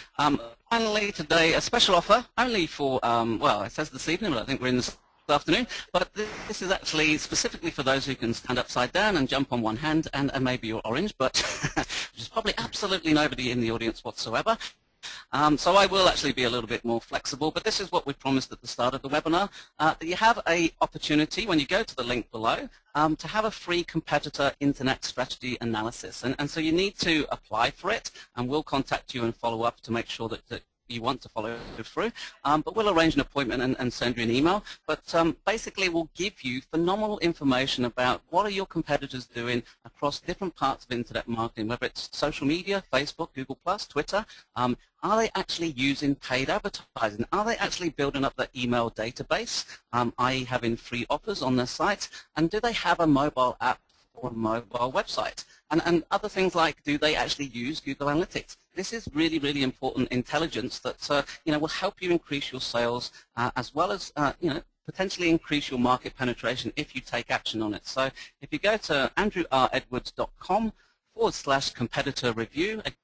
finally today a special offer only for well, it says this evening, but I think we're in this afternoon, but this is actually specifically for those who can stand upside down and jump on one hand and maybe you're orange, but there's probably absolutely nobody in the audience whatsoever. So I will actually be a little bit more flexible, but this is what we promised at the start of the webinar, that you have an opportunity when you go to the link below to have a free competitor internet strategy analysis. And so you need to apply for it, and we'll contact you and follow up to make sure that you want to follow through, but we'll arrange an appointment and send you an email. But basically we'll give you phenomenal information about what are your competitors doing across different parts of internet marketing, whether it's social media, Facebook, Google+, Twitter. Are they actually using paid advertising? Are they actually building up their email database, i.e. having free offers on their site? And do they have a mobile app or a mobile website? And other things like, do they actually use Google Analytics? This is really, really important intelligence that will help you increase your sales as well as potentially increase your market penetration if you take action on it. So if you go to andrew.redwards.com/competitor review, again,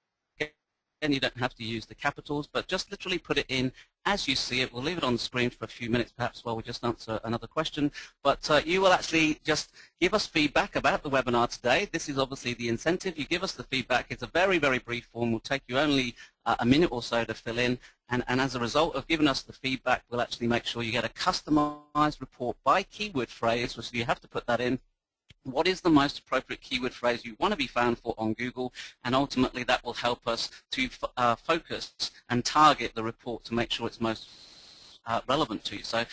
you don't have to use the capitals, but just literally put it in as you see it. We'll leave it on the screen for a few minutes perhaps while we just answer another question. But you will actually just give us feedback about the webinar today. This is obviously the incentive. You give us the feedback. It's a very, very brief form. It will take you only a minute or so to fill in. And as a result of giving us the feedback, we'll actually make sure you get a customized report by keyword phrase, so you have to put that in. What is the most appropriate keyword phrase you want to be found for on Google, and ultimately that will help us to focus and target the report to make sure it's most relevant to you. So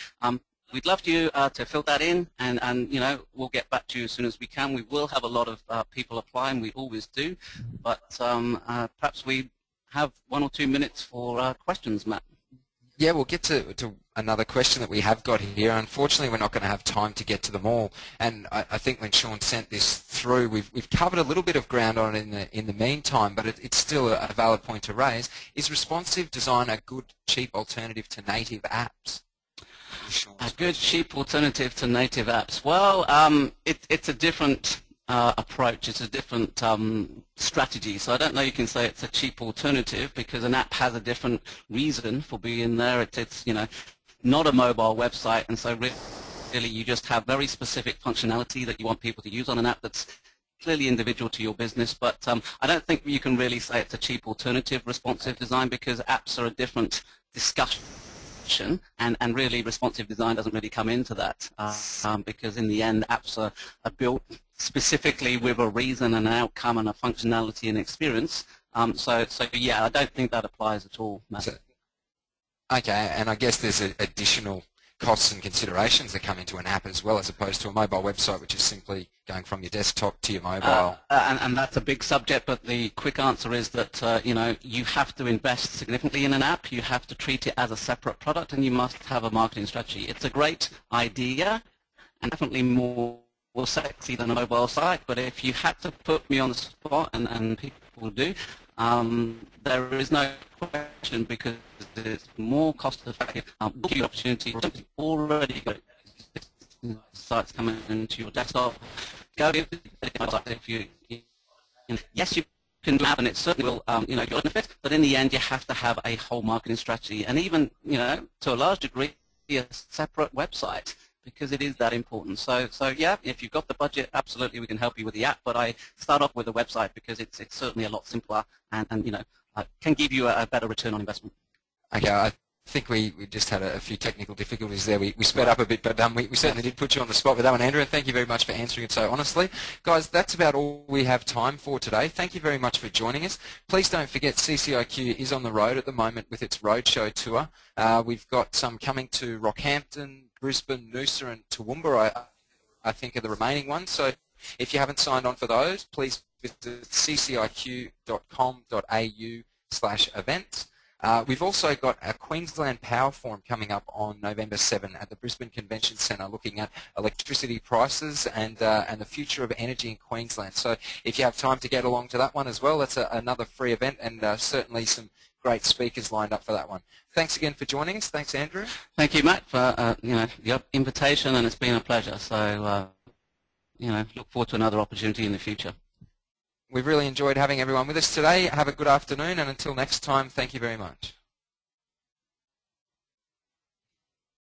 we'd love you to fill that in, and we'll get back to you as soon as we can. We will have a lot of people applying, we always do, but perhaps we have 1 or 2 minutes for questions, Matt. Yeah, we'll get to another question that we have got here. Unfortunately, we're not going to have time to get to them all. And I think when Sean sent this through, we've covered a little bit of ground on it in the meantime, but it's still a valid point to raise. Is responsive design a good, cheap alternative to native apps? A good, cheap alternative to native apps. Well, it's a different approach. It's a different strategy. So I don't know you can say it's a cheap alternative, because an app has a different reason for being there. It's not a mobile website, and so really you just have very specific functionality that you want people to use on an app that's clearly individual to your business. But I don't think you can really say it's a cheap alternative, responsive design, because apps are a different discussion, and really responsive design doesn't really come into that, because in the end apps are built specifically with a reason and an outcome and a functionality and experience. So yeah, I don't think that applies at all, Matt. Okay, and I guess there's additional costs and considerations that come into an app as well, as opposed to a mobile website, which is simply going from your desktop to your mobile. And that's a big subject, but the quick answer is that you have to invest significantly in an app. You have to treat it as a separate product, and you must have a marketing strategy. It's a great idea, and definitely more sexy than a mobile site, but if you had to put me on the spot, and people do, there is no question, because it's more cost effective. Give you opportunity for already got sites coming into your desktop. Go if you yes, you can do it, and it certainly will your benefit, but in the end you have to have a whole marketing strategy, and even to a large degree a separate website, because it is that important. So yeah, if you've got the budget, absolutely we can help you with the app, but I start off with a website because it's certainly a lot simpler, and can give you a better return on investment. Okay, I think we just had a few technical difficulties there. We sped up a bit, but we certainly did put you on the spot with that one, Andrew, and thank you very much for answering it so honestly. Guys, that's about all we have time for today. Thank you very much for joining us. Please don't forget CCIQ is on the road at the moment with its roadshow tour. We've got some coming to Rockhampton, Brisbane, Noosa and Toowoomba, I think are the remaining ones. So if you haven't signed on for those, please visit cciq.com.au/events. We've also got a Queensland Power Forum coming up on November 7 at the Brisbane Convention Centre, looking at electricity prices and the future of energy in Queensland. So if you have time to get along to that one as well, that's another free event, and certainly some great speakers lined up for that one. Thanks again for joining us. Thanks, Andrew. Thank you, Matt, for your invitation, and it's been a pleasure. So look forward to another opportunity in the future. We've really enjoyed having everyone with us today. Have a good afternoon, and until next time, thank you very much.